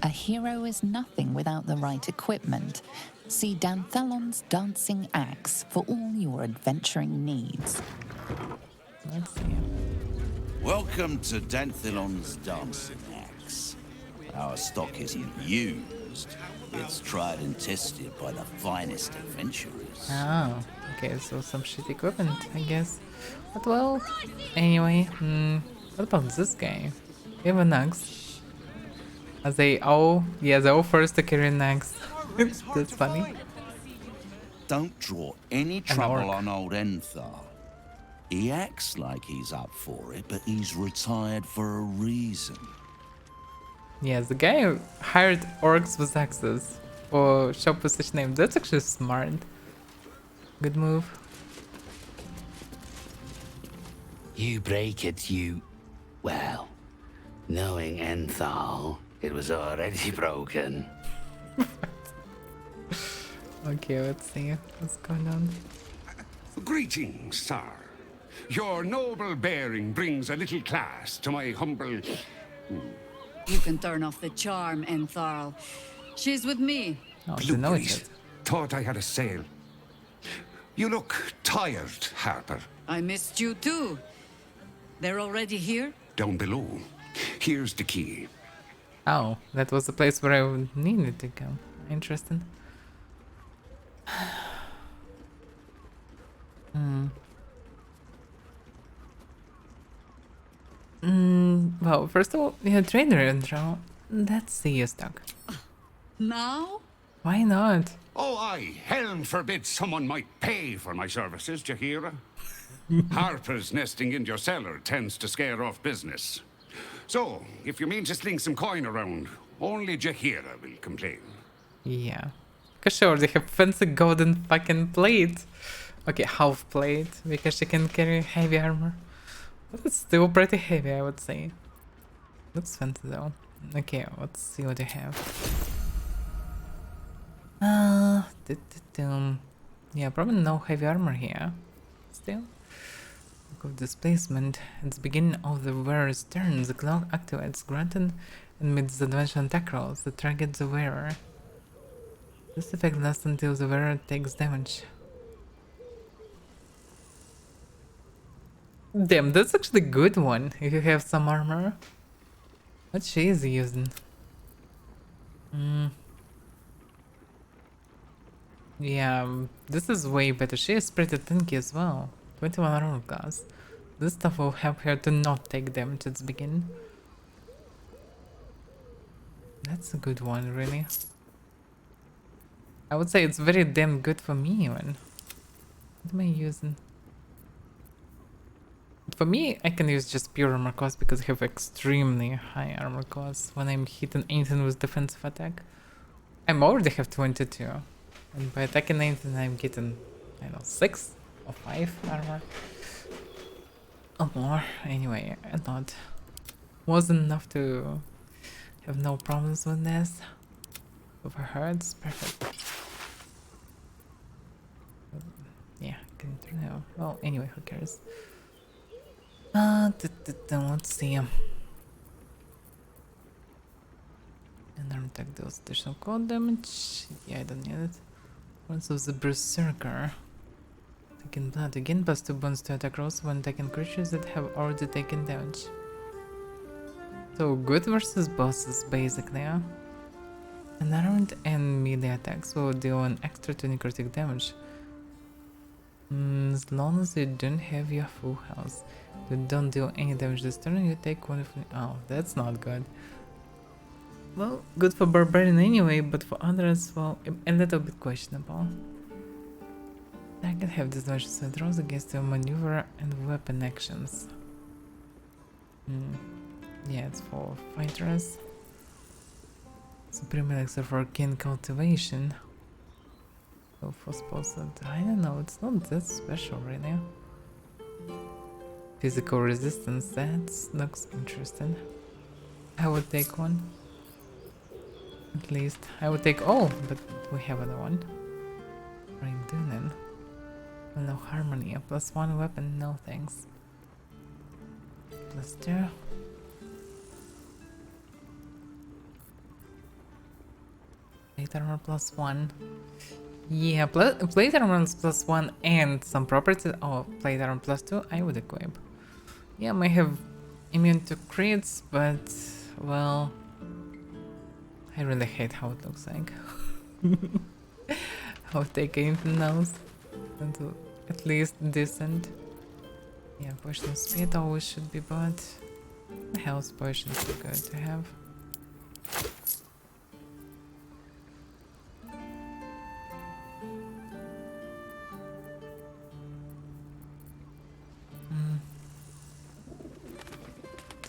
A hero is nothing without the right equipment. See Dan Thelon's dancing axe for all your adventuring needs. Let's see. Welcome to Danthelon's dancing axe. Our stock isn't used. It's tried and tested by the finest adventurers. Oh, okay, so some shit equipment, I guess. But well, anyway, what about this guy? We have an axe. Are they all, yeah, they're all first to carry an axe. That's funny. Don't draw any An trouble orc. on old Enthar. He acts like he's up for it, but he's retired for a reason. Yeah, the guy who hired orcs with axes for shop with such name. That's actually smart. Good move. You break it, you... Well, knowing Enthal, it was already broken. Okay, let's see what's going on. Greetings, sir. Your noble bearing brings a little class to my humble... You can turn off the charm, Entharl. She's with me. Oh, I didn't know it Blueberries. yet. Thought I had a sale. You look tired, Harper. I missed you too. They're already here? Down below. Here's the key. Oh, that was the place where I needed to go. Interesting. Well, first of all, yeah, trainer intro. Let's see you stuck. Now? Why not? Oh, aye. Helm forbid someone might pay for my services, Jahira. Harpers nesting in your cellar tends to scare off business. So, if you mean to sling some coin around, only Jahira will complain. Yeah. Because sure, they have fancy golden fucking plate. Okay, half plate, because she can carry heavy armor. But it's still pretty heavy, I would say. Looks fancy though. Okay, let's see what they have. Yeah, probably no heavy armor here. Still. Look of displacement. At the beginning of the wearer's turn, the clock activates, granted amidst the adventure attack rolls that target the wearer. This effect lasts until the wearer takes damage. Damn, that's actually a good one if you have some armor. What she is using? Yeah, this is way better. She is pretty tanky as well. 21 armor class. This stuff will help her to not take damage at the beginning. That's a good one, really. I would say it's very damn good for me even. What am I using? For me, I can use just pure armor class because I have extremely high armor class when I'm hitting anything with defensive attack. I already have 22. And by attacking anything, I'm getting, I don't know, 6 or 5 armor. Or more. Anyway, I thought wasn't enough to have no problems with this. Over her, it's perfect. Yeah, can turn out. Well, anyway, who cares? Let's see. And arm attack deals additional cold damage. Yeah, I don't need it. Also, the Berserker. Taking blood again, plus 2 bones to attack rolls when attacking creatures that have already taken damage. So, good versus bosses, basically. Unarmed and melee attacks will deal an extra 2 necrotic damage. As long as you don't have your full health. You don't deal any damage this turn, you take one of... Oh, that's not good. Well, good for Barbarian anyway, but for others, well, a little bit questionable. I can have disadvantages when it rolls against your maneuver and weapon actions. Yeah, it's for fighters. Supreme Elixir for Arcane Cultivation. So for spells that... I don't know, it's not that special really. Physical resistance, that looks interesting. I would take one. At least. I would take all, but we have another one. Ring Dunin. No harmony. Plus 1 weapon, no thanks. Plus 2. Plate armor plus 1. Yeah, plate armor plus 1 and some properties. Oh, plate armor plus 2, I would equip. Yeah, I might have immune to crits, but well, I really hate how it looks like. I'll take anything else until at least decent. Yeah, potion of speed always should be bought. Health potions are good to have.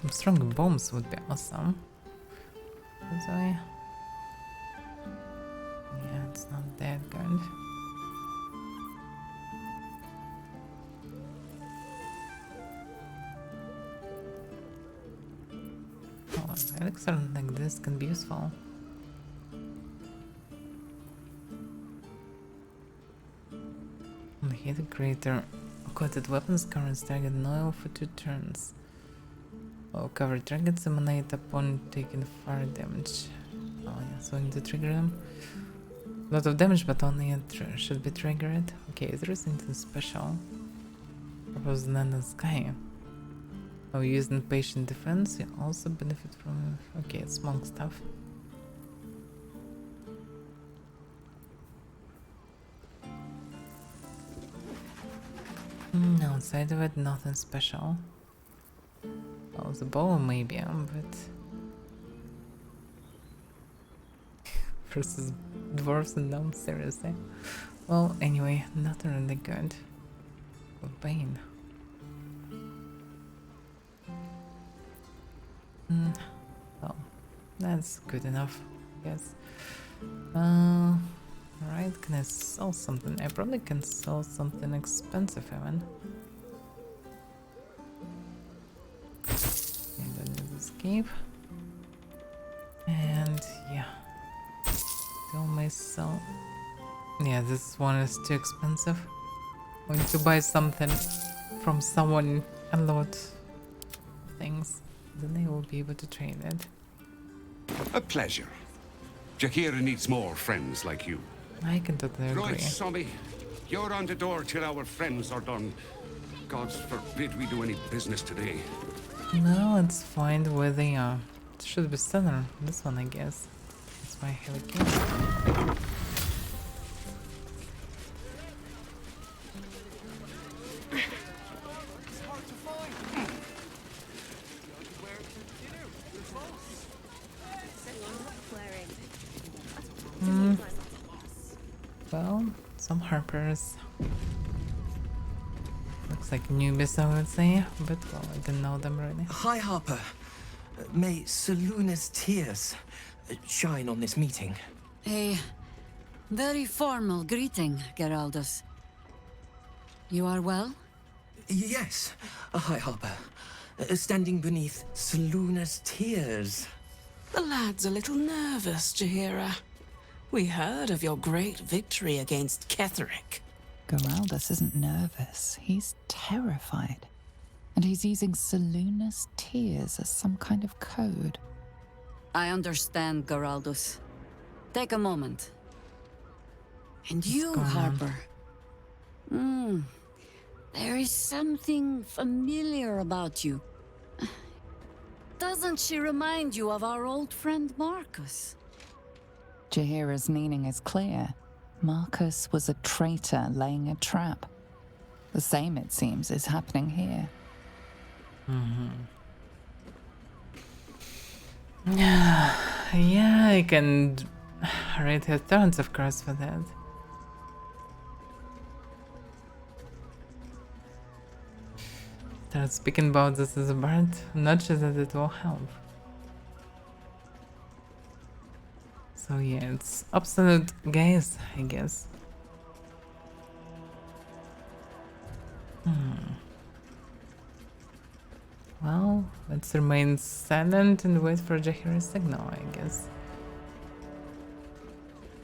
Some strong bombs would be awesome. Yeah, it's not that good. Oh, elixir like this can be useful. Hit a greater coated weapons current target oil for 2 turns. Oh, covered targets emanate upon taking fire damage. Oh yeah, so I need to trigger them. A lot of damage, but only it should be triggered. Okay, there is anything special. Propose land and sky. Oh, using patient defense, you also benefit from... Okay, it's monk stuff. downside of it, nothing special. Oh, the bow maybe, but... versus dwarves and gnomes, seriously. Well, anyway, not really good. Bane. Well, that's good enough, I guess. Right, can I sell something? I probably can sell something expensive even. And then escape. And yeah. Sell myself. Yeah, this one is too expensive. I want to buy something from someone, a lot of things. Then I will be able to trade it. A pleasure. Jahira needs more friends like you. I can totally agree. Right, Sommy. You're on the door till our friends are done. Gods forbid we do any business today. No, let's find where they are. It should be center. This one, I guess. That's why I have a key. Well, some harpers. Looks like newbies, I would say, but well, I didn't know them really. Hi, Harper. May Seluna's tears shine on this meeting. A very formal greeting, Geraldus. You are well? Yes. Hi, Harper. Standing beneath Seluna's tears. The lad's a little nervous, Jahira. We heard of your great victory against Ketheric. Geraldus isn't nervous. He's terrified. And he's using Seluna's tears as some kind of code. I understand, Geraldus. Take a moment. And you, Harper. There is something familiar about you. Doesn't she remind you of our old friend Marcus? Jahira's meaning is clear. Marcus was a traitor laying a trap. The same, it seems, is happening here. Yeah, I can write her turns, of course, for that. Start speaking about this as a bard, not sure that it will help. So yeah, it's absolute guys, I guess. Well, let's remain silent and wait for Jahira's signal, I guess.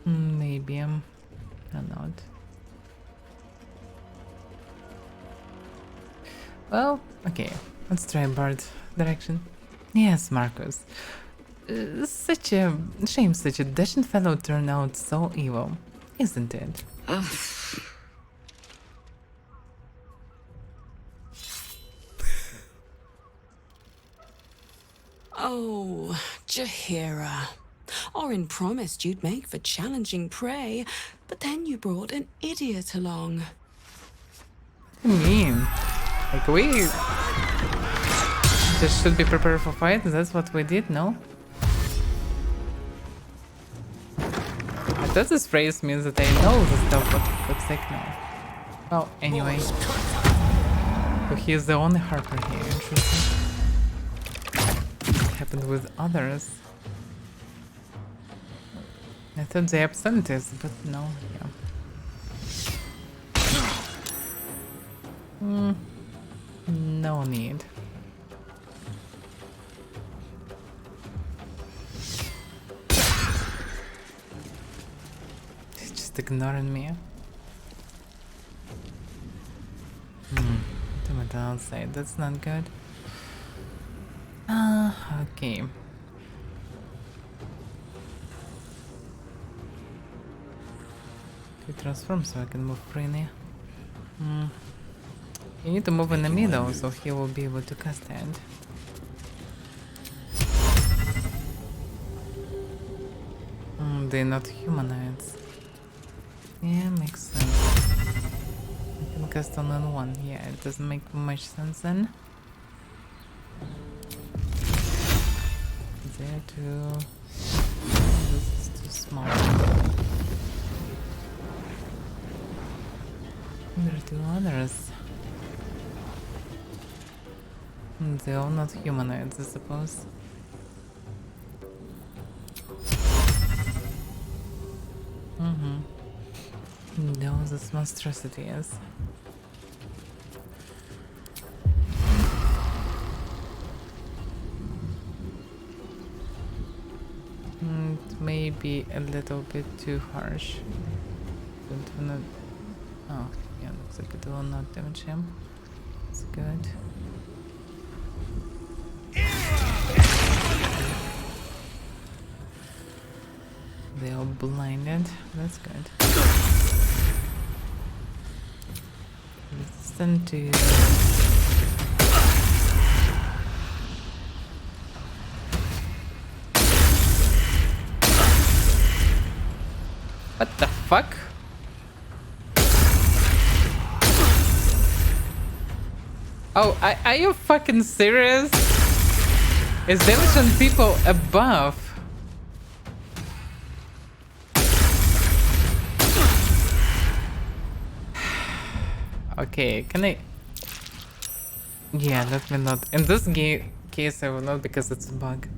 Maybe or not. Well, okay, let's try Bard direction. Yes, Marcus. Such a shame such a dashing fellow turned out so evil, isn't it? Oh, Jahira. Orin promised you'd make for challenging prey, but then you brought an idiot along. What do you mean? Like, we just should be prepared for fight? That's what we did, no? I thought this phrase means that I know the stuff, but looks like no. Well, anyway. So he is the only Harper here, interesting. What happened with others? I thought they absentees, but no, yeah. No need. He's just ignoring me. To my downside, that's not good. Okay. To transform so I can move freely. You need to move in the middle so he will be able to cast it. They're not humanoids. Yeah, makes sense. I can cast on one. Yeah, it doesn't make much sense then. There too. This is too small. There are two others. They're all not humanoids, I suppose. No, this monstrosity is. It may be a little bit too harsh. Don't wanna. Oh, yeah, looks like it will not damage him. It's good. They are blinded. That's good. Resistant to. What the fuck? Oh, are you fucking serious? It's damage on people above. Okay, can I? Yeah, let me not. In this case, I will not because it's a bug.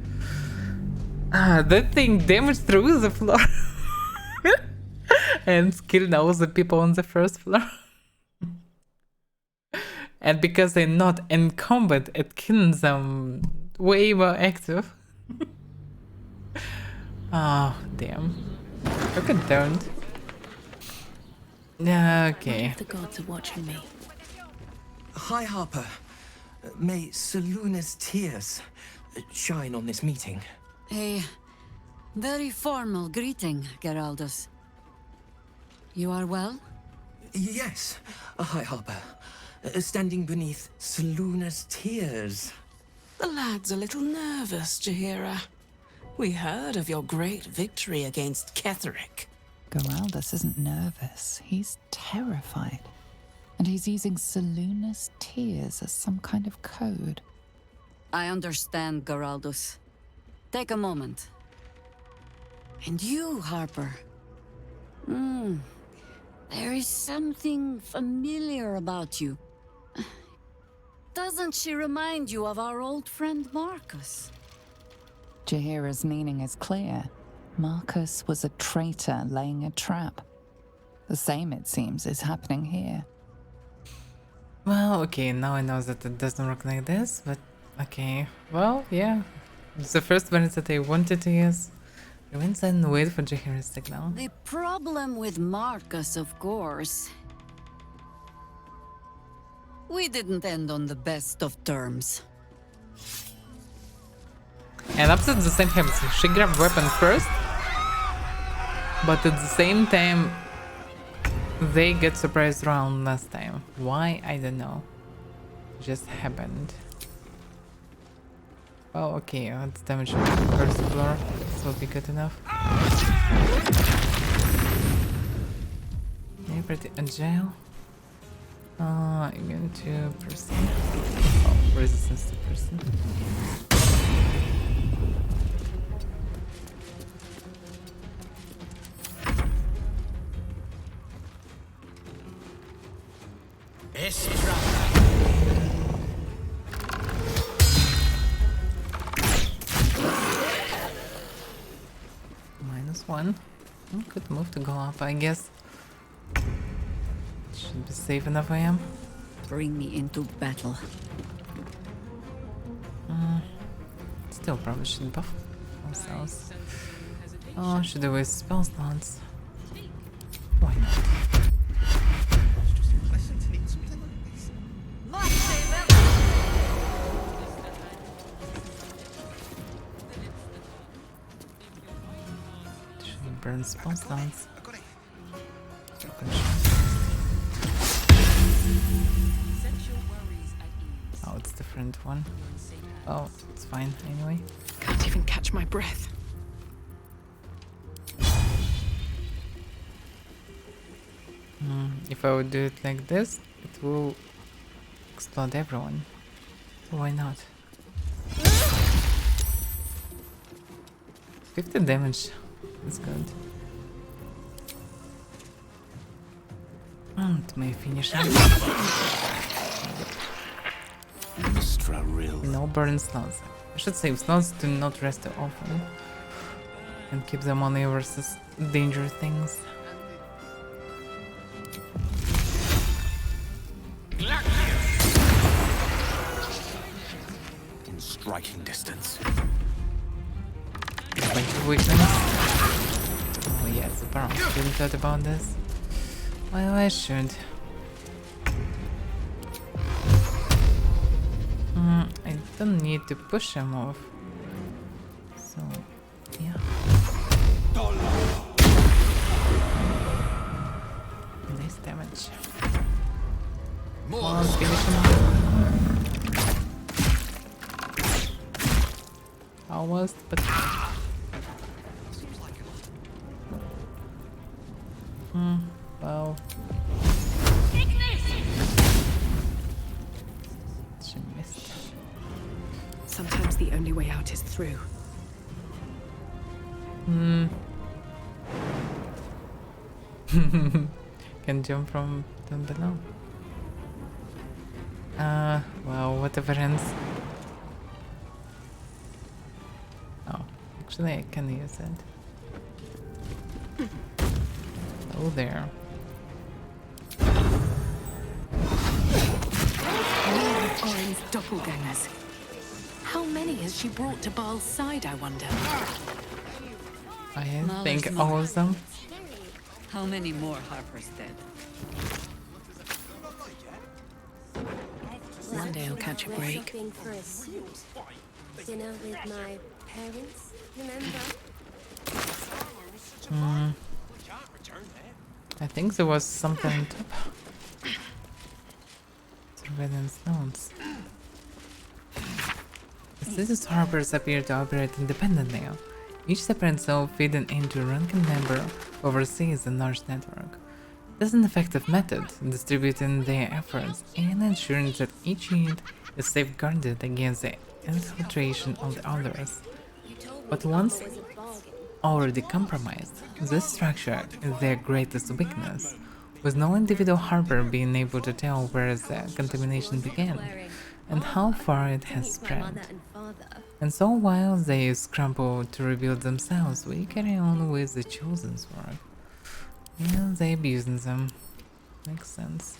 That thing damaged through the floor and killed all the people on the first floor. And because they're not in combat, it kills them way more active. Oh, damn. Look at don't. Okay. The gods are watching me. Hi, Harper. May Seluna's tears shine on this meeting. A very formal greeting, Geraldus. You are well? Yes. Hi, Harper. Standing beneath Seluna's tears. The lad's a little nervous, Jaheira. We heard of your great victory against Ketheric. Geraldus isn't nervous. He's terrified. And he's using Seluna's tears as some kind of code. I understand, Geraldus. Take a moment. And you, Harper. There is something familiar about you. Doesn't she remind you of our old friend Marcus? Jaheira's meaning is clear. Marcus was a traitor laying a trap. The same, it seems, is happening here. Well, okay, now I know that it doesn't work like this, but okay. Well, yeah. It's the first one that I wanted to use. Go inside and wait for Jaheira's signal. The problem with Marcus, of course. We didn't end on the best of terms. And opposite the same happens. She grabbed weapon first, but at the same time, they get surprised round last time. Why? I don't know. Just happened. Oh, okay. Let's damage the first floor. This will be good enough. Okay, pretty agile. I'm going to person. Oh, resistance to person. -1. Good move to go up, I guess. Should be safe enough, I am. Bring me into battle. Still probably should buff ourselves. Oh, should I waste spell slots? Why not? Should burn spell slots. Oh, it's a different one. Oh, it's fine anyway. Can't even catch my breath. If I would do it like this, It will explode everyone. So why not? 50 damage. That's good. And may finish him. No burn slots. I should say slots do not rest too often. And keep them on versus danger things. In striking distance. Weakness. Oh yes, the bar. Didn't thought about this. Well, I should. I don't need to push him off. So, yeah. Nice damage. Come on, finish him off. Almost, but. Well. She missed. Sometimes the only way out is through. Can jump from down below. Well, whatever ends. Oh, actually I can use it. Oh, there. Orin's doppelgangers. How many has she brought to Baal's side, I wonder? I think all of them. How many more Harper's dead? One day I'll catch a break. Shopping for a suit. Dinner with my parents, remember? I think there was something on top. Surveillance notes. The city's harbors appear to operate independently. Each separate zone feeding into a ranking member who oversees a large network. This is an effective method, distributing their efforts and ensuring that each unit is safeguarded against the infiltration of the others. But once already compromised, this structure is their greatest weakness, with no individual harbor being able to tell where the contamination began and how far it has spread. And so while they scramble to rebuild themselves, we carry on with the Chosen's work. Yeah, they abusing them. Makes sense.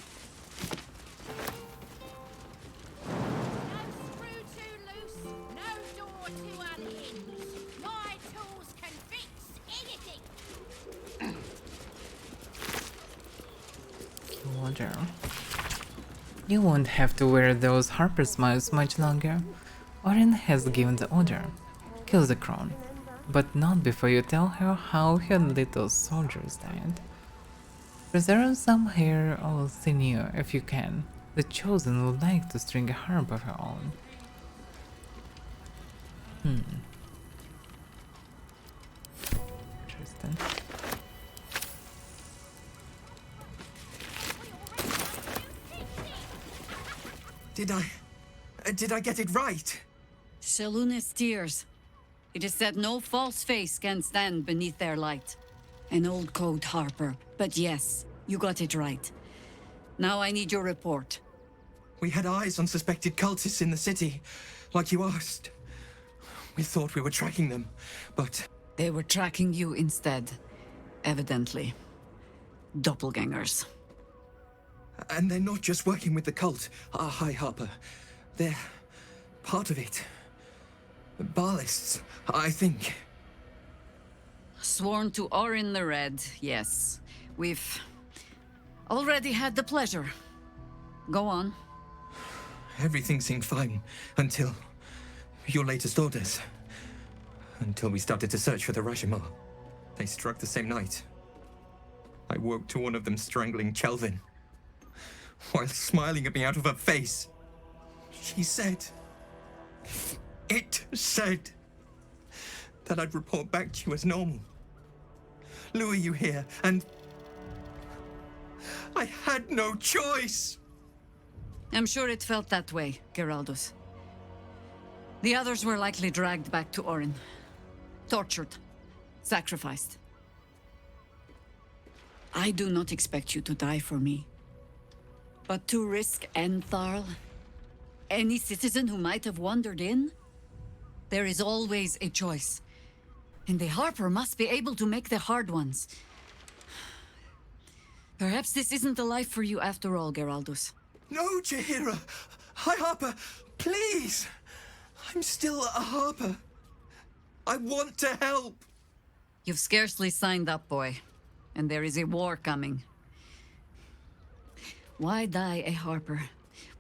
Water. You won't have to wear those Harper smiles much longer. Orin has given the order. Kill the crone. But not before you tell her how her little soldiers died. Preserve some hair or sinew if you can. The Chosen would like to string a harp of her own. Interesting. Did I get it right? Shaluna's tears. It is said no false face can stand beneath their light. An old code, Harper. But yes, you got it right. Now I need your report. We had eyes on suspected cultists in the city, like you asked. We thought we were tracking them, but... They were tracking you instead. Evidently. Doppelgangers. And they're not just working with the cult, High Harper. They're part of it. Baalists, I think. Sworn to Orin the Red, yes. We've already had the pleasure. Go on. Everything seemed fine until your latest orders. Until we started to search for the Rashomon. They struck the same night. I woke to one of them strangling Chelvin, while smiling at me out of her face. She said... It said that I'd report back to you as normal. Lure you here, and... I had no choice! I'm sure it felt that way, Geraldus. The others were likely dragged back to Orin. Tortured. Sacrificed. I do not expect you to die for me. But to risk Entharl, any citizen who might have wandered in, there is always a choice. And the Harper must be able to make the hard ones. Perhaps this isn't the life for you after all, Geraldus. No, Jaheira! High Harper, please! I'm still a Harper. I want to help! You've scarcely signed up, boy. And there is a war coming. Why die a Harper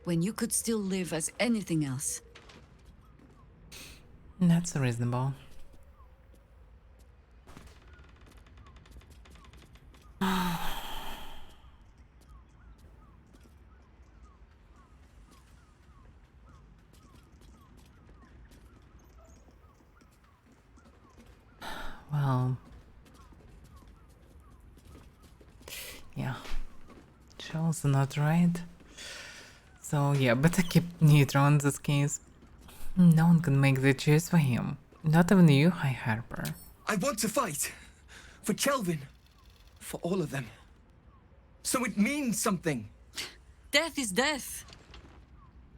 when you could still live as anything else? That's reasonable. Well, yeah, Charles not right. So yeah, better keep neutral in this case. No one can make the choice for him. Not even you, High Harper. I want to fight. For Kelvin. For all of them. So it means something. Death is death.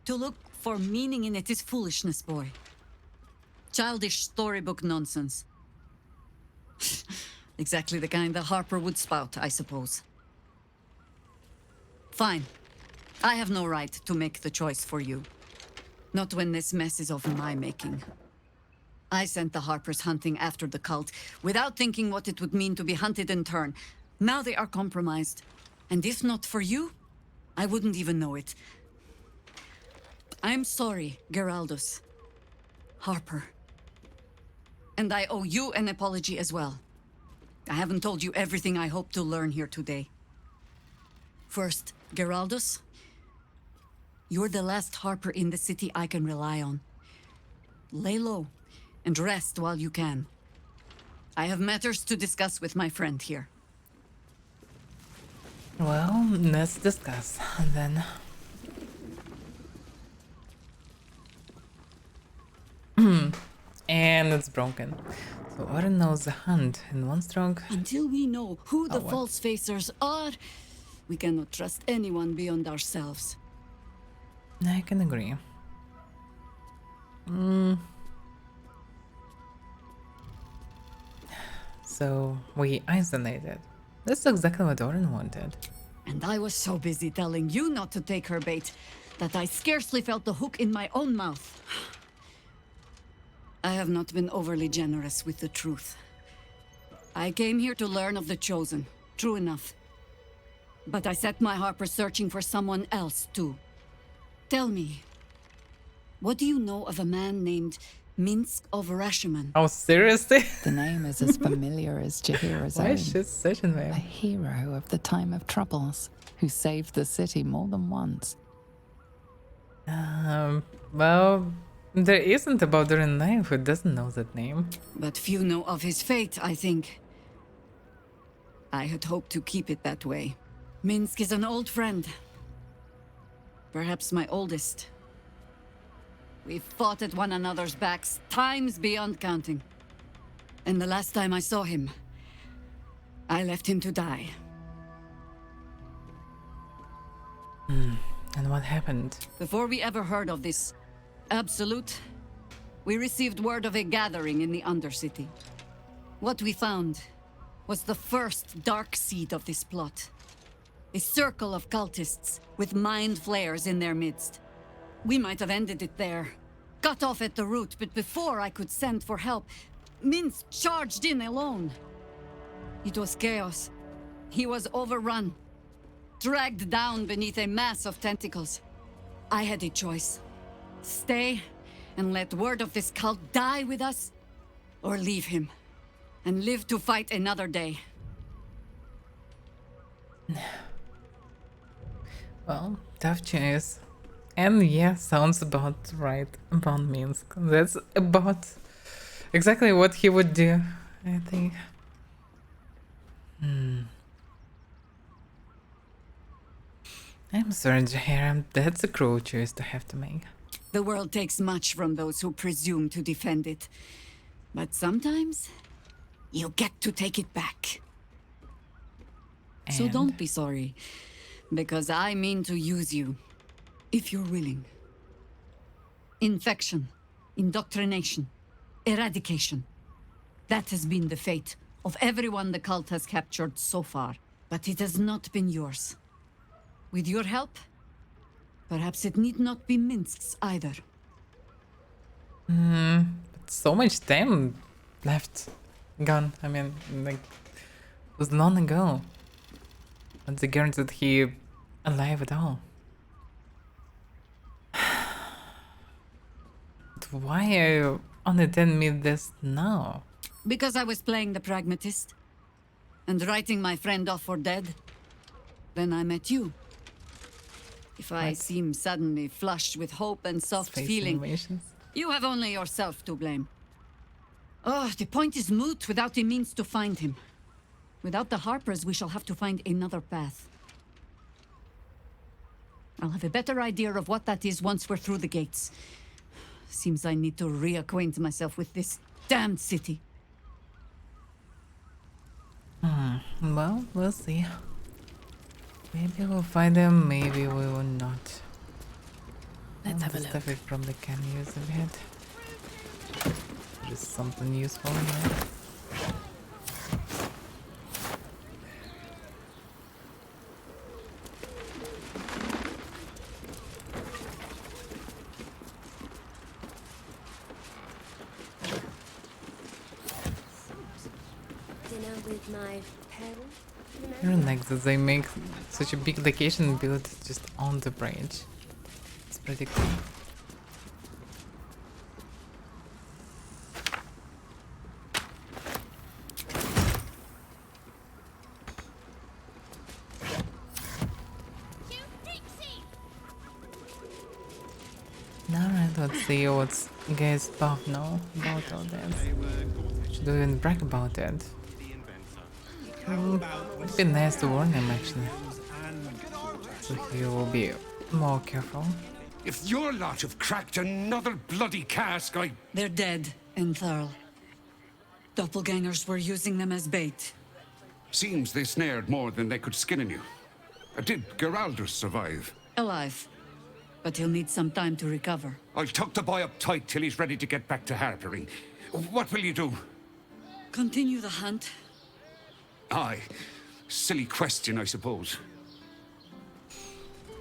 To look for meaning in it is foolishness, boy. Childish storybook nonsense. Exactly the kind that Harper would spout, I suppose. Fine. I have no right to make the choice for you. Not when this mess is of my making. I sent the Harpers hunting after the cult, without thinking what it would mean to be hunted in turn. Now they are compromised. And if not for you, I wouldn't even know it. I'm sorry, Geraldus. Harper. And I owe you an apology as well. I haven't told you everything I hope to learn here today. First, Geraldus, you're the last Harper in the city I can rely on. Lay low and rest while you can. I have matters to discuss with my friend here. Well, let's discuss then. And it's broken. So Orin knows the hunt in one stroke. Until we know who the false facers are, we cannot trust anyone beyond ourselves. I can agree. So we isolated. That's exactly what Orin wanted. And I was so busy telling you not to take her bait that I scarcely felt the hook in my own mouth. I have not been overly generous with the truth. I came here to learn of the Chosen, true enough. But I set my Harper searching for someone else, too. Tell me, what do you know of a man named Minsk of Rashomon? Oh, seriously? The name is as familiar as Jaheira's Why own. is she such a name? A hero of the time of troubles, who saved the city more than once. Well, there isn't a Baldur in Nave who doesn't know that name. But few know of his fate, I think. I had hoped to keep it that way. Minsk is an old friend. Perhaps my oldest. We've fought at one another's backs times beyond counting. And the last time I saw him, I left him to die. And what happened? Before we ever heard of this Absolute, we received word of a gathering in the Undercity. What we found was the first dark seed of this plot. A circle of cultists with mind flayers in their midst. We might have ended it there, cut off at the root, but before I could send for help, Minsk charged in alone. It was chaos. He was overrun, dragged down beneath a mass of tentacles. I had a choice. Stay and let word of this cult die with us, or leave him and live to fight another day. Well, tough choice. And yeah, sounds about right about Minsk. That's about exactly what he would do, I think. I'm sorry, Jaheira. That's a cruel choice to have to make. The world takes much from those who presume to defend it. But sometimes, you get to take it back. So And? don't be sorry, because I mean to use you, if you're willing. Infection, indoctrination, eradication. That has been the fate of everyone the cult has captured so far. But it has not been yours. With your help, perhaps it need not be Minsk's either. But so much time left. Gone. I mean, like, it was long ago. What's the guarantee that he alive at all? But why are you only telling me this now? Because I was playing the pragmatist and writing my friend off for dead. Then I met you. If I seem suddenly flushed with hope and soft Space feeling, invasions. you have only yourself to blame. Oh, the point is moot without the means to find him. Without the Harpers, we shall have to find another path. I'll have a better idea of what that is once we're through the gates. Seems I need to reacquaint myself with this damned city. Well, we'll see. Maybe we'll find him, maybe we will not. Let's have a Stuff look. we probably can use a bit. Just something useful in there. Dinner with my parents? I don't like that they make such a big location and build it just on the bridge. It's pretty cool. Alright, let's see what you guys both know about all this. Should we even brag about it? It'd be nice to warn him actually. So he will be more careful. If your lot have cracked another bloody cask, They're dead, Entharl. Doppelgangers were using them as bait. Seems they snared more than they could skin in you. Did Geraldus survive? Alive. But he'll need some time to recover. I'll tuck the boy up tight till he's ready to get back to harpering. What will you do? Continue the hunt. Aye. Silly question, I suppose.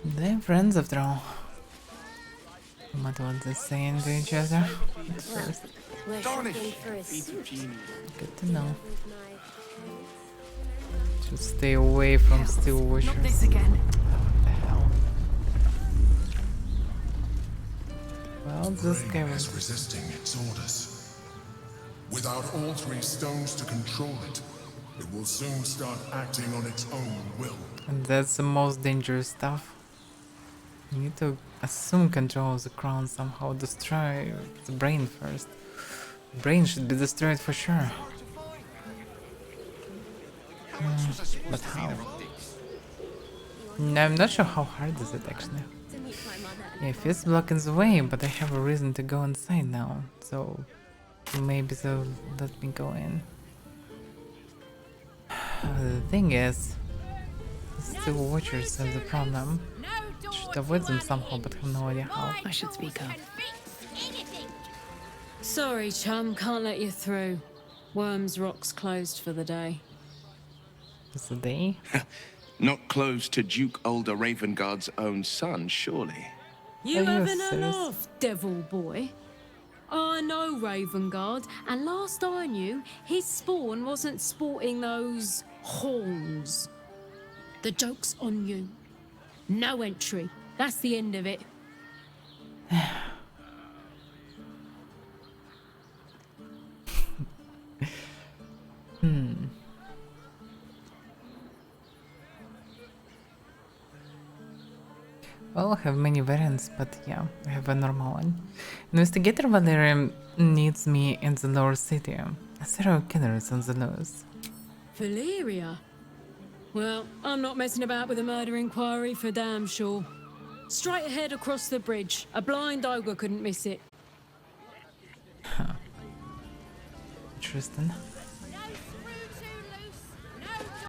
They're friends after all. No matter what they're saying to each other at first. We're shopping for a suit. Good to know. Should stay away from steel washers. Not this again. What the hell? Well, this guy Grain was is resisting its orders. Without all three stones to control it, it will soon start acting on its own will. And that's the most dangerous stuff. You need to assume control of the crown somehow, destroy the brain first. The brain should be destroyed for sure. But how? No, I'm not sure how hard is it actually. Yeah, if it's blocking the way, but I have a reason to go inside now, so maybe they'll let me go in. The thing is, the steel watchers have the problem. Should avoid them somehow, but have no idea how. I should speak up. Sorry, chum, can't let you through. Worms Rock's closed for the day. Is the day? Not close to Duke Older Ravengard's own son, surely. You Are you having a serious? laugh, devil boy? I know Ravengard, and last I knew, his spawn wasn't sporting those horns. The joke's on you. No entry. That's the end of it. Well, I have many variants, but yeah, I have a normal one. Investigator Valeria needs me in the lower city. A serial killer is on the loose. Valeria? Well, I'm not messing about with a murder inquiry for damn sure. Straight ahead across the bridge. A blind ogre couldn't miss it. Interesting.